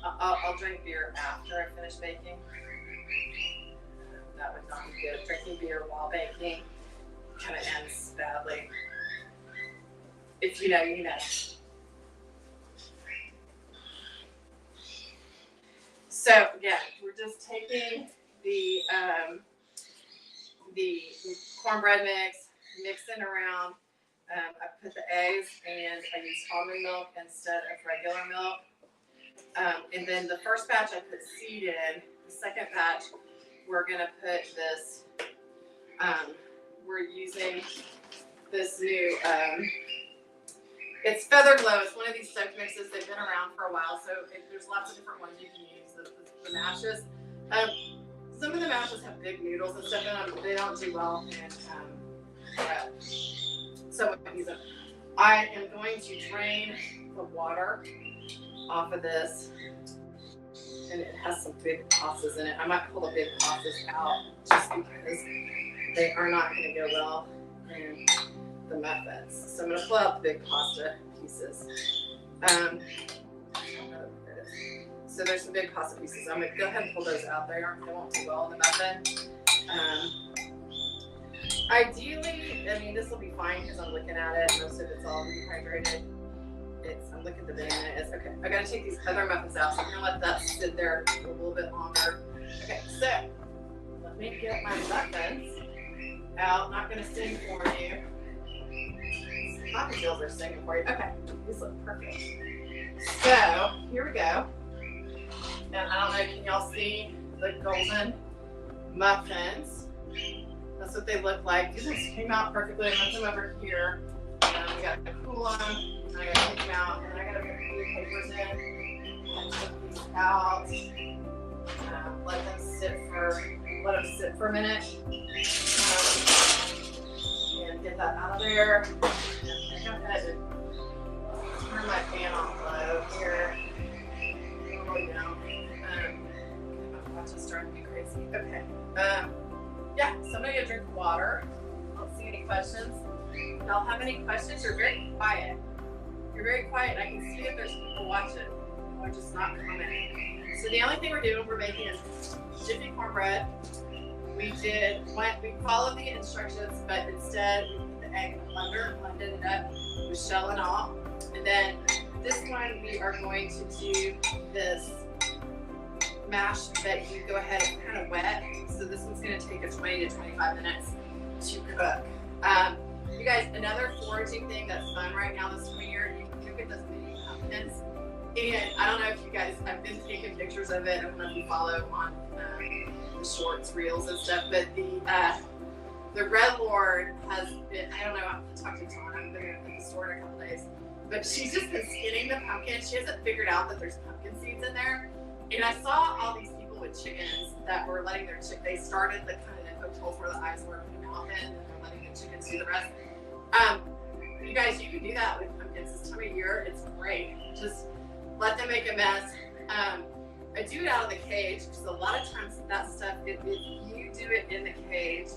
I'll drink beer after I finish baking. That would not be good. Drinking beer while baking kind of ends badly. If you know, you know. So again, we're just taking the cornbread mix, mixing around. I put the eggs and I used almond milk instead of regular milk. And then the first batch I put seed in. The second batch, we're gonna put this, we're using this new, it's Feather Glow. It's one of these soap mixes. They've been around for a while, so there's lots of different ones you can use. The mashes. Some of the mashes have big noodles and stuff in them, but they don't do well in so I am going to drain the water off of this, and it has some big pastas in it. I might pull the big pastas out just because they are not going to go well in the muffins. So I'm going to pull out the big pasta pieces. So there's some big pasta pieces. I'm going to go ahead and pull those out. They won't do well in the muffin. Ideally, I mean, this will be fine because I'm looking at it. Most of it's all rehydrated. I'm looking at the banana. It's okay. I gotta take these other muffins out, so I'm gonna let that sit there for a little bit longer. Okay, so let me get my muffins out. Not gonna sing for you. These coffee gels are singing for you. Okay, these look perfect. So here we go. And I don't know, can y'all see the golden muffins? That's what they look like. These ones came out perfectly. I put them over here. We got to cool them. And I got to take them out. And I got to put the papers in. And take these out. Let them sit for a minute. And get that out of there. And I'm going to turn my fan on low here. Really down. My watch is driving me crazy. Okay. Yeah, so I'm gonna go drink water. I don't see any questions. Y'all have any questions? You're very quiet. You're very quiet. I can see if there's people watching. They're just not commenting. So the only thing we're doing, we're making jiffy cornbread. We followed the instructions, but instead we put the egg in the blender, blended it up with shell and all. And then this one we are going to do this mash that you go ahead and kind of wet. So this one's going to take us 20 to 25 minutes to cook. You guys, another foraging thing that's fun right now this time of year, you can get those mini pumpkins. And I don't know if you guys, I've been taking pictures of it. I don't know if you follow on the shorts, reels and stuff, but the Red Lord has been, I don't know, I have to talk to Tana. I've been at the store in a couple days, but she's just been skinning the pumpkin. She hasn't figured out that there's pumpkin seeds in there. And I saw all these people with chickens that were letting their they started the kind of info holes where the eyes were in the mouth in, and they're letting the chickens do the rest. You guys, you can do that with pumpkins this time of year. It's great. Just let them make a mess. I do it out of the cage because a lot of times that stuff, if you do it in the cage,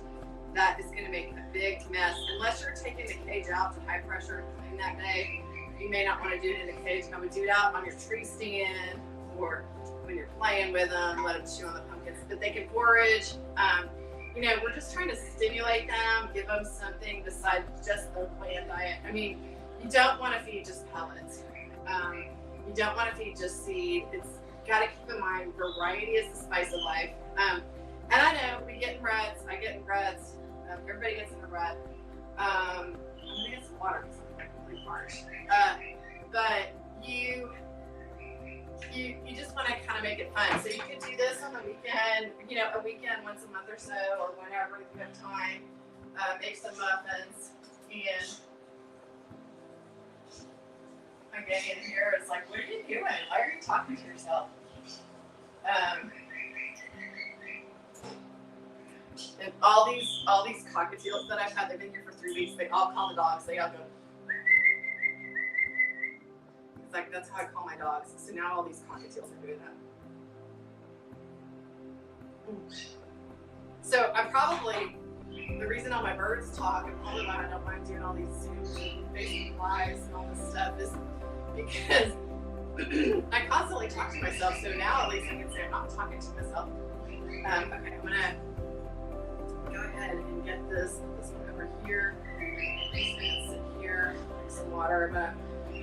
that is going to make a big mess. Unless you're taking the cage out to high pressure clean that day, you may not want to do it in the cage. I would do it out on your tree stand or when you're playing with them, let them chew on the pumpkins. But they can forage. You know, we're just trying to stimulate them, give them something besides just their plant diet. I mean, you don't want to feed just pellets. You don't want to feed just seed. It's got to keep in mind variety is the spice of life. And I know we get in ruts. I get in ruts. Everybody gets in a rut. I'm gonna get some water because I'm really parched. But you just want to kind of make it fun. So you can do this on the weekend. You know, a weekend once a month or so, or whenever you have time. Make some muffins. And I'm getting in here. It's like, what are you doing? Why are you talking to yourself? And all these cockatiels that I've had, they've been here for 3 weeks. They all call the dogs. They all go. It's like that's how I call my dogs. So now all these cockatiels are doing that. So I'm probably the reason all my birds talk and probably why I don't mind doing all these Zoom Facebook lives and all this stuff is because I constantly talk to myself. So now at least I can say I'm not talking to myself. Okay, I'm gonna go ahead and get this one over here. I'm just gonna sit here, drink some water. I'm gonna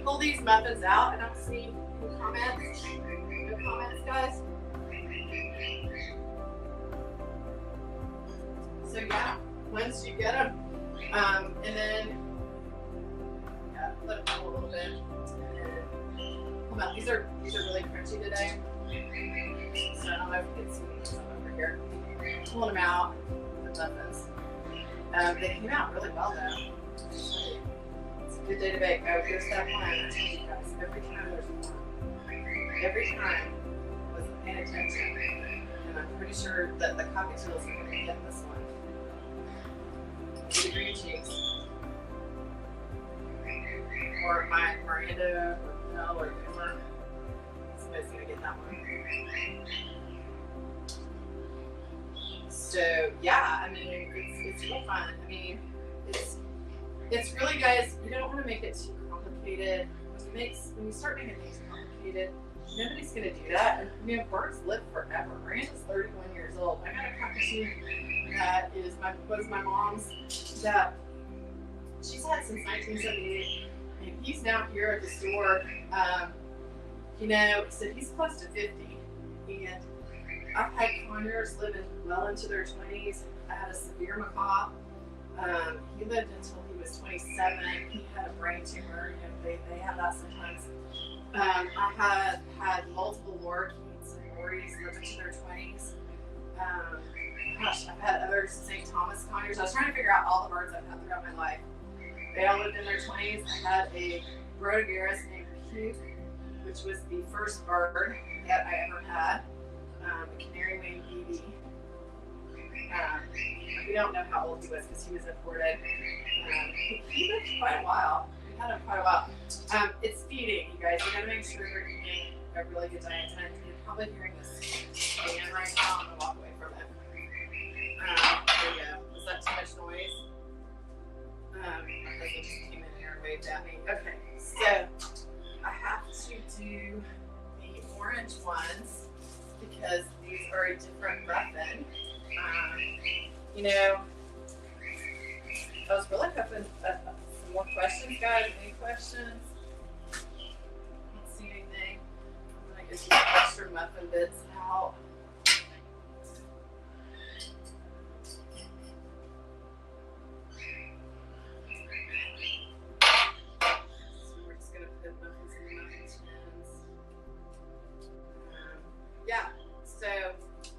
pull these muffins out. I don't see any comments. No comments, guys. So yeah, once you get them, and then let them cool a little bit. Hold on, these are really crunchy today. So I don't know if you can see some over here. Pulling them out, the muffins. They came out really well though. It's a good day to bake. Oh, here's that one. I told you guys, every time there's one. Every time I was paying attention. And I'm pretty sure that the cockatiels are going to get this one. The green cheeks. Or my Miranda, or Mel, or Yiur. Somebody's going to get that one. So yeah, I mean, it's real fun. I mean, it's really, guys, you don't want to make it too complicated. When you start making things complicated, nobody's going to do that. And you know, birds live forever. Miranda's 31 years old. I got a cockatoo that was my mom's that she's had since 1978. And he's now here at the store. You know, so he's close to 50. And I've had conures living well into their 20s. I had a severe macaw. He lived until he was 27. He had a brain tumor. You know, they have that sometimes. I had multiple lorikeets and lories live into their 20s. Gosh, I've had other St. Thomas conures. I was trying to figure out all the birds I've had throughout my life. They all lived in their 20s. I had a Brotigerus named Puke, which was the first bird that I ever had. A canary wing BB. We don't know how old he was because he was imported. He lived quite a while. We had him quite a while. It's feeding, you guys. You gotta make sure you're eating a really good diet. And you're probably hearing this fan right now. I'm gonna walk away from it. There you go. Was that too much noise? My husband just came in here and waved at me. Okay, so I have to do the orange ones because these are a different muffin. You know, I was really hoping some more questions, guys. Any questions? I don't see anything. I'm gonna get these extra muffin bits out. Yeah, so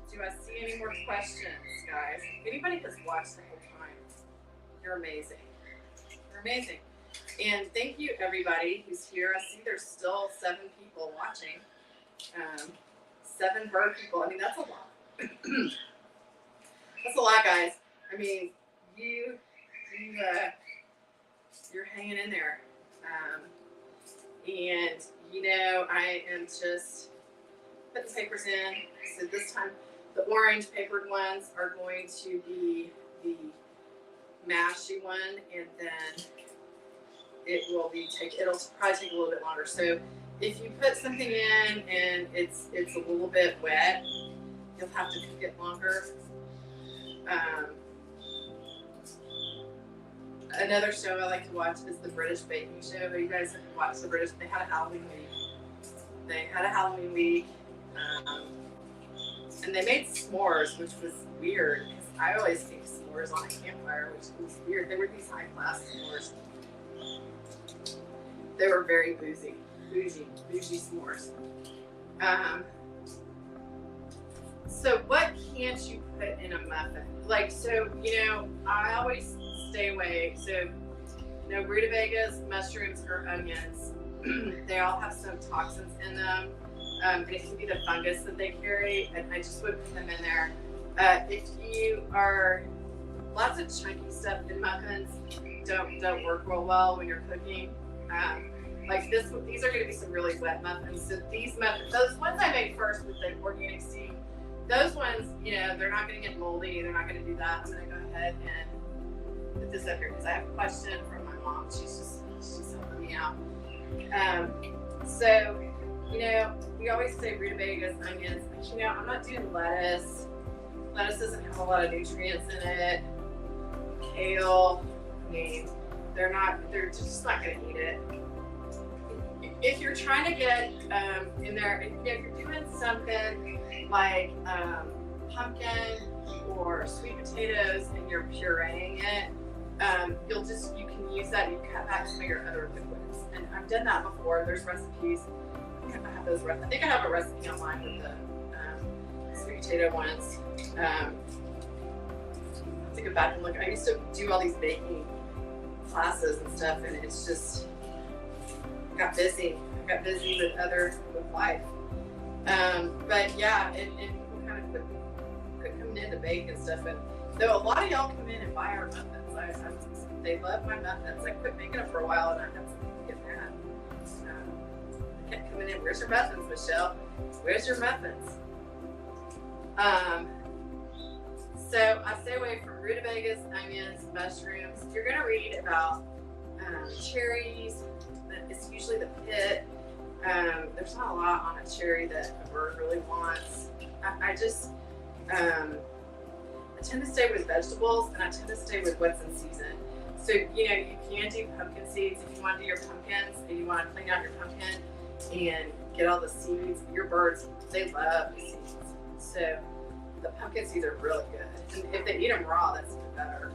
do I see any more questions, guys? If anybody has watched the whole time, you're amazing. You're amazing. And thank you, everybody who's here. I see there's still 7 people watching. 7 bird people. I mean, that's a lot. That's a lot, guys. I mean, you you're hanging in there. And you know, I am just putting papers in. So this time, the orange papered ones are going to be the mashy one, and then it'll probably take a little bit longer. So if you put something in and it's a little bit wet, you'll have to cook it longer. Another show I like to watch is the British Baking Show. You guys have watched the British? They had a Halloween week. And they made s'mores, which was weird because I always think s'mores on a campfire, which was weird. They were these high class s'mores. They were very bougie s'mores. So what can't you put in a muffin? Like, so, you know, I always stay away. So, you know, rutabagas, mushrooms, or onions, they all have some toxins in them. It can be the fungus that they carry, and I just wouldn't put them in there. If you are, lots of chunky stuff in muffins don't work real well when you're cooking. Like these are going to be some really wet muffins. So these muffins, those ones I made first with the organic seed, those ones, you know, they're not going to get moldy. They're not going to do that. I'm going to go ahead and put this up here because I have a question from my mom. She's helping me out. So, you know, we always say rutabagas, onions. But, you know, I'm not doing lettuce. Lettuce doesn't have a lot of nutrients in it. Kale, I mean, they're just not going to eat it. If you're trying to get in there, if you're doing something like pumpkin or sweet potatoes and you're pureeing it, you can use that. You cut back some of your other liquids. And I've done that before. There's recipes. I think I have a recipe online with the sweet potato ones. I have to go back and look. I used to do all these baking classes and stuff, and it's just got busy. I got busy with life. But yeah, and people kind of quit coming in to bake and stuff. And though a lot of y'all come in and buy our muffins, they love my muffins. I quit making them for a while, and I had something to get mad. I kept coming in. Where's your muffins, Michelle? Where's your muffins? So I stay away from rutabagas, onions, mushrooms. You're going to read about cherries. It's usually the pit. There's not a lot on a cherry that a bird really wants. I tend to stay with vegetables, and I tend to stay with what's in season. So, you know, you can do pumpkin seeds if you want to do your pumpkins and you want to clean out your pumpkin and get all the seeds. Your birds, they love the seeds. So the pumpkin seeds are really good. And if they eat them raw, that's even better.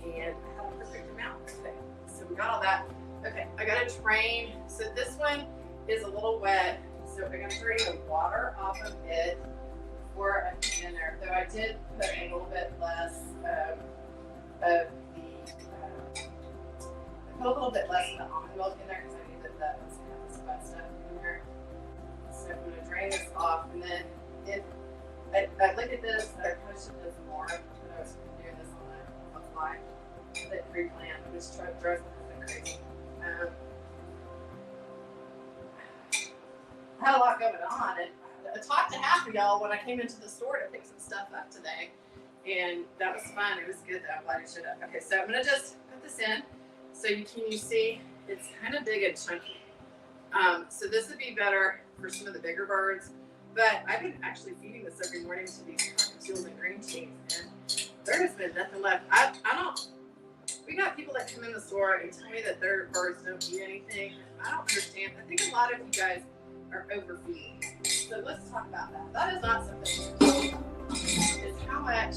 And I have a perfect amount. Okay, so we got all that. Okay, I got to drain. So this one is a little wet. So I'm going to drain the water off of it before I put it in there. Though I did put a little bit less of the, I put a little bit less of the almond milk in there because I knew that was going to have some wet stuff in there. So I'm going to drain this off, and then if I look at this, I probably should do this more, but I was doing this on the fly. I did pre-plan, which drives me crazy. I had a lot going on, and I talked to half of y'all when I came into the store to pick some stuff up today, and that was fun. It was good though. I'm glad you showed up. Okay, so I'm gonna just put this in so you see it's kind of big and chunky. So this would be better for some of the bigger birds, but I've been actually feeding this every morning to these cockatiels and green cheese, and there has been nothing left. I don't. We got people that come in the store and tell me that their birds don't eat anything. I don't understand. I think a lot of you guys are overfeeding. So let's talk about that. That is not something. It's how much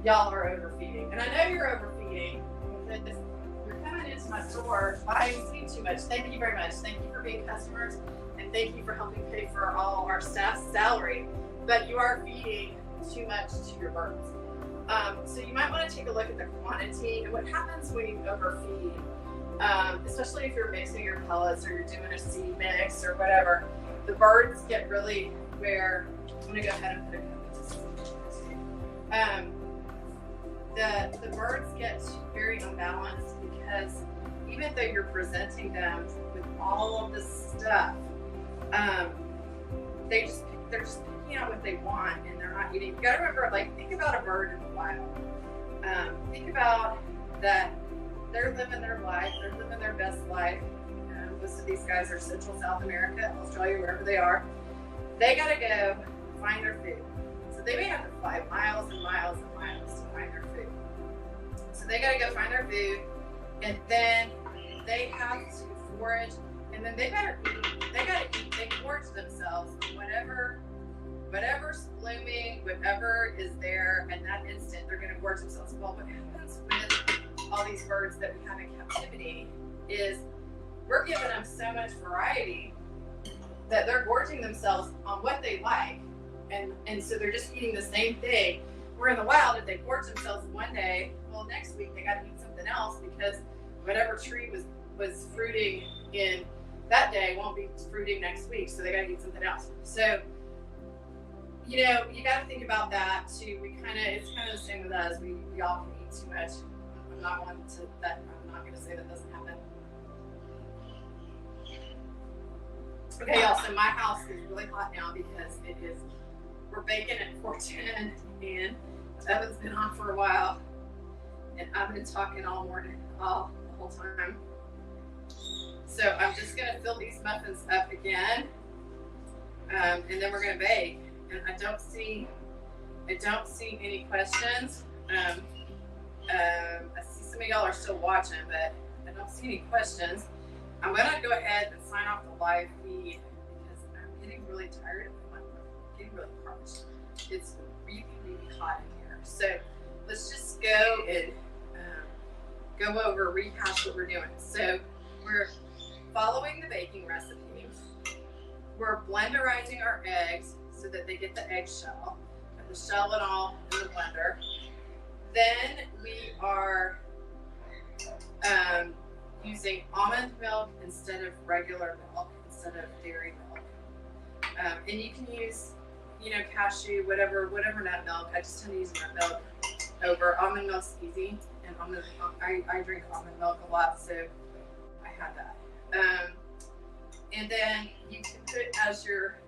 y'all are overfeeding. And I know you're overfeeding because you're coming into my store buying feed too much. Thank you very much. Thank you for being customers, and thank you for helping pay for all of our staff's salary. But you are feeding too much to your birds. So you might want to take a look at the quantity and what happens when you overfeed, especially if you're mixing your pellets or you're doing a seed mix or whatever. The birds get really I'm going to go ahead and put a cup of the birds get very unbalanced because even though you're presenting them with all of this stuff, they're just picking out what they want and they're not eating. You gotta remember, like, think about a bird in the wild. Think about that they're living their life, they're living their best life. Most of these guys are Central South America, Australia, wherever they are. They gotta go find their food. So they may have to fly miles and miles and miles to find their food. So they gotta go find their food, and then they have to forage, and then they gotta eat. They gorge themselves on whatever's blooming, whatever is there in that instant, they're gonna gorge themselves. Well, what happens with all these birds that we have in captivity is we're giving them so much variety that they're gorging themselves on what they like, and so they're just eating the same thing. Where in the wild, if they gorge themselves one day, well, next week they got to eat something else because whatever tree was fruiting in that day won't be fruiting next week, so they got to eat something else. So, you know, you got to think about that too. It's kind of the same with us. We all can eat too much. I'm not going to say that doesn't happen. Okay, y'all, so my house is really hot now because we're baking at 410 and the oven's been on for a while and I've been talking all morning, the whole time. So I'm just gonna fill these muffins up again, and then we're gonna bake. And I don't see any questions. I see some of y'all are still watching, but I don't see any questions. I'm gonna go ahead and sign off the live feed because I'm getting really tired. I'm getting really parched. It's really, really hot in here. So let's just go and rehash what we're doing. So we're following the baking recipe. We're blenderizing our eggs so that they get the eggshell and the shell and all in the blender. Then we are using almond milk instead of regular milk, instead of dairy milk. And you can use, cashew, whatever nut milk. I just tend to use nut milk over almond milk's easy, and I drink almond milk a lot, so I had that. And then you can put as your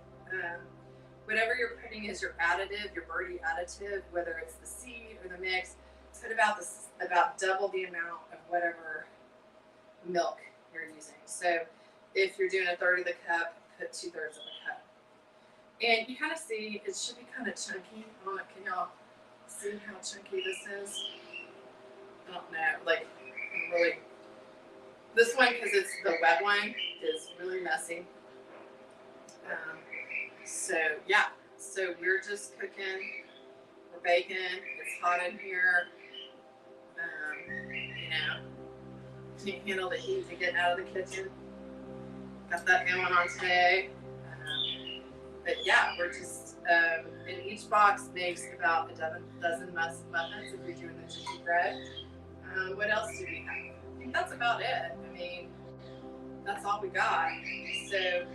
whatever you're putting as your additive, your birdie additive, whether it's the seed or the mix. Put about double the amount of whatever milk you're using. So if you're doing 1/3 of the cup, put 2/3 of a cup. And you kind of see it should be kind of chunky. Can y'all see how chunky this is? I don't know. This one, because it's the wet one, is really messy. So we're just cooking. We're baking. It's hot in here. Can't handle the heat to get out of the kitchen. Got that going on today. But yeah, we're just, and each box makes about a dozen muffins if you're doing the chicky bread. What else do we have? I think that's about it. I mean, that's all we got. So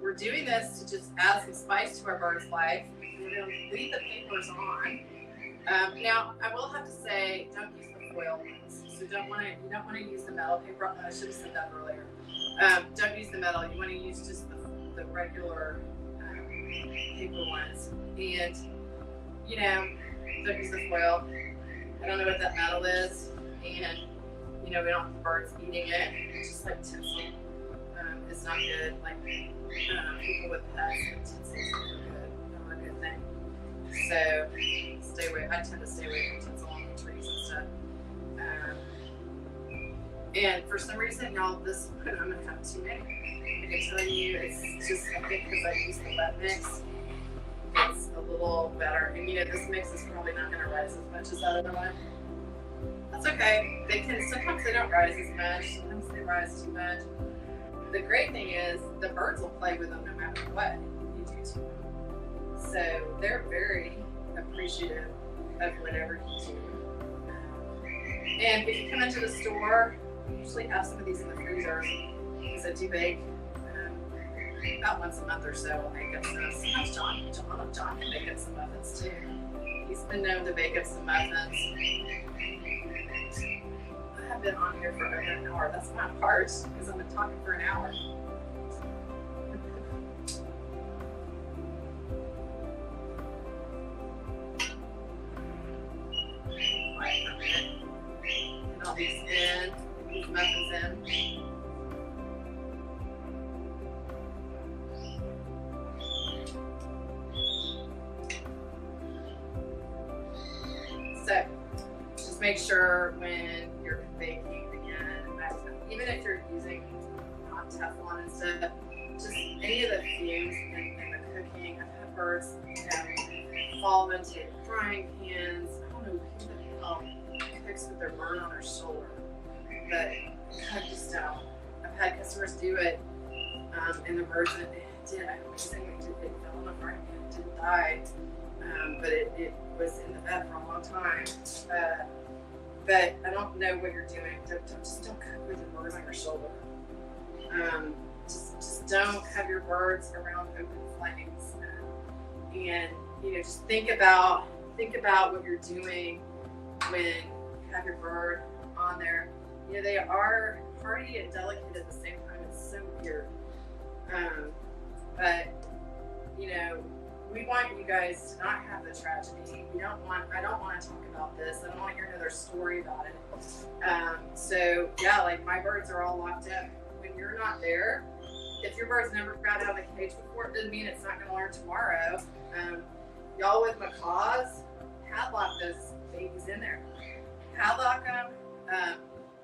we're doing this to just add some spice to our bird's life. We're going to leave the papers on. Now, I will have to say, don't use the foil ones. So you don't want to use the metal paper. I should have said that earlier. Don't use the metal. You want to use just the regular paper ones. And, don't use the foil. I don't know what that metal is. And, we don't have birds eating it. It's just like tinsel. It's not good. Like, people with pets, tinsel is not a good thing. So, I tend to stay away from tinsel on the trees and stuff. And for some reason, y'all, this one, I'm going to have too many. I can tell you, it's just, I think because I use the wet mix, it's a little better. And this mix is probably not going to rise as much as that other one. That's okay. Sometimes they don't rise as much, sometimes they rise too much. The great thing is, the birds will play with them no matter what you do to them. So they're very appreciative of whatever you do. And if you come into the store, we usually have some of these in the freezer because I do bake about once a month or so. I'll make up some. Sometimes John can make up some muffins too. He's been known to bake up some muffins. I have been on here for over an hour. That's not hard because I've been talking for an hour. Quiet for a minute. Get all these in. Get these muffins in. So, just make sure when you're baking again, even if you're using Teflon and stuff, just any of the fumes in the cooking. I've had birds, fall into frying pans. I don't know who the hell cooks with their bird on their shoulder, but I just don't. I've had customers do it, and the birds that did, I was saying it fell in the frying pan, it didn't die. But it was in the bed for a long time. But I don't know what you're doing. Just don't cook with your birds on your shoulder. Just don't have your birds around open flames. And just think about what you're doing when you have your bird on there. They are hardy and delicate at the same time. It's so weird. But we want you guys to not have the tragedy. I don't want to talk about this. I don't want to hear another story about it. So yeah, like my birds are all locked up. When you're not there, if your bird's never got out of the cage before, it doesn't mean it's not going to learn tomorrow. Y'all with macaws, padlock those babies in there. Padlock them.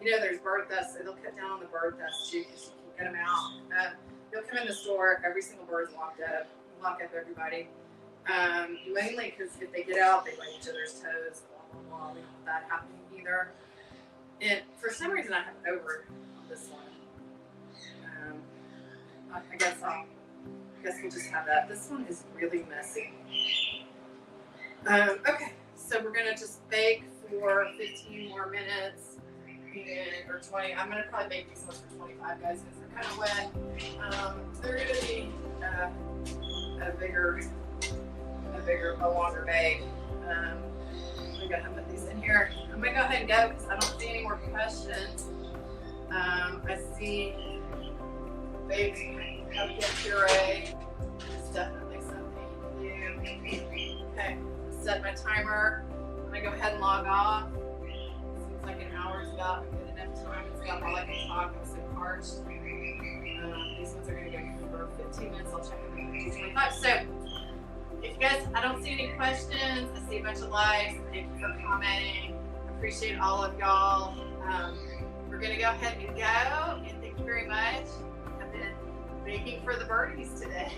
There's bird dust, so they'll cut down on the bird dust too, because you can get them out. You'll come in the store, every single bird's locked up. Lock up everybody. Mainly because if they get out, they bite each other's toes, blah, blah, blah. We don't want that happening either. And for some reason, I have over on this one. I guess we'll just have that. This one is really messy. Okay, so we're gonna just bake for 15 more minutes, or 20. I'm gonna probably bake these ones for 25, guys, because they're kind of wet. They're gonna be a longer bake. I'm gonna put these in here. I'm gonna go ahead and go because I don't see any more questions. I see baked pumpkin puree. It's definitely something new. Okay, set my timer. I'm gonna go ahead and log off. Seems like an hour's about good enough time. It's got all I can talk. I'm so parched. These ones are gonna go for 15 minutes. I'll check them in 25. So, if you guys, I don't see any questions. I see a bunch of likes. Thank you for commenting. Appreciate all of y'all. We're gonna go ahead and go. And thank you very much. I've been baking for the birdies today.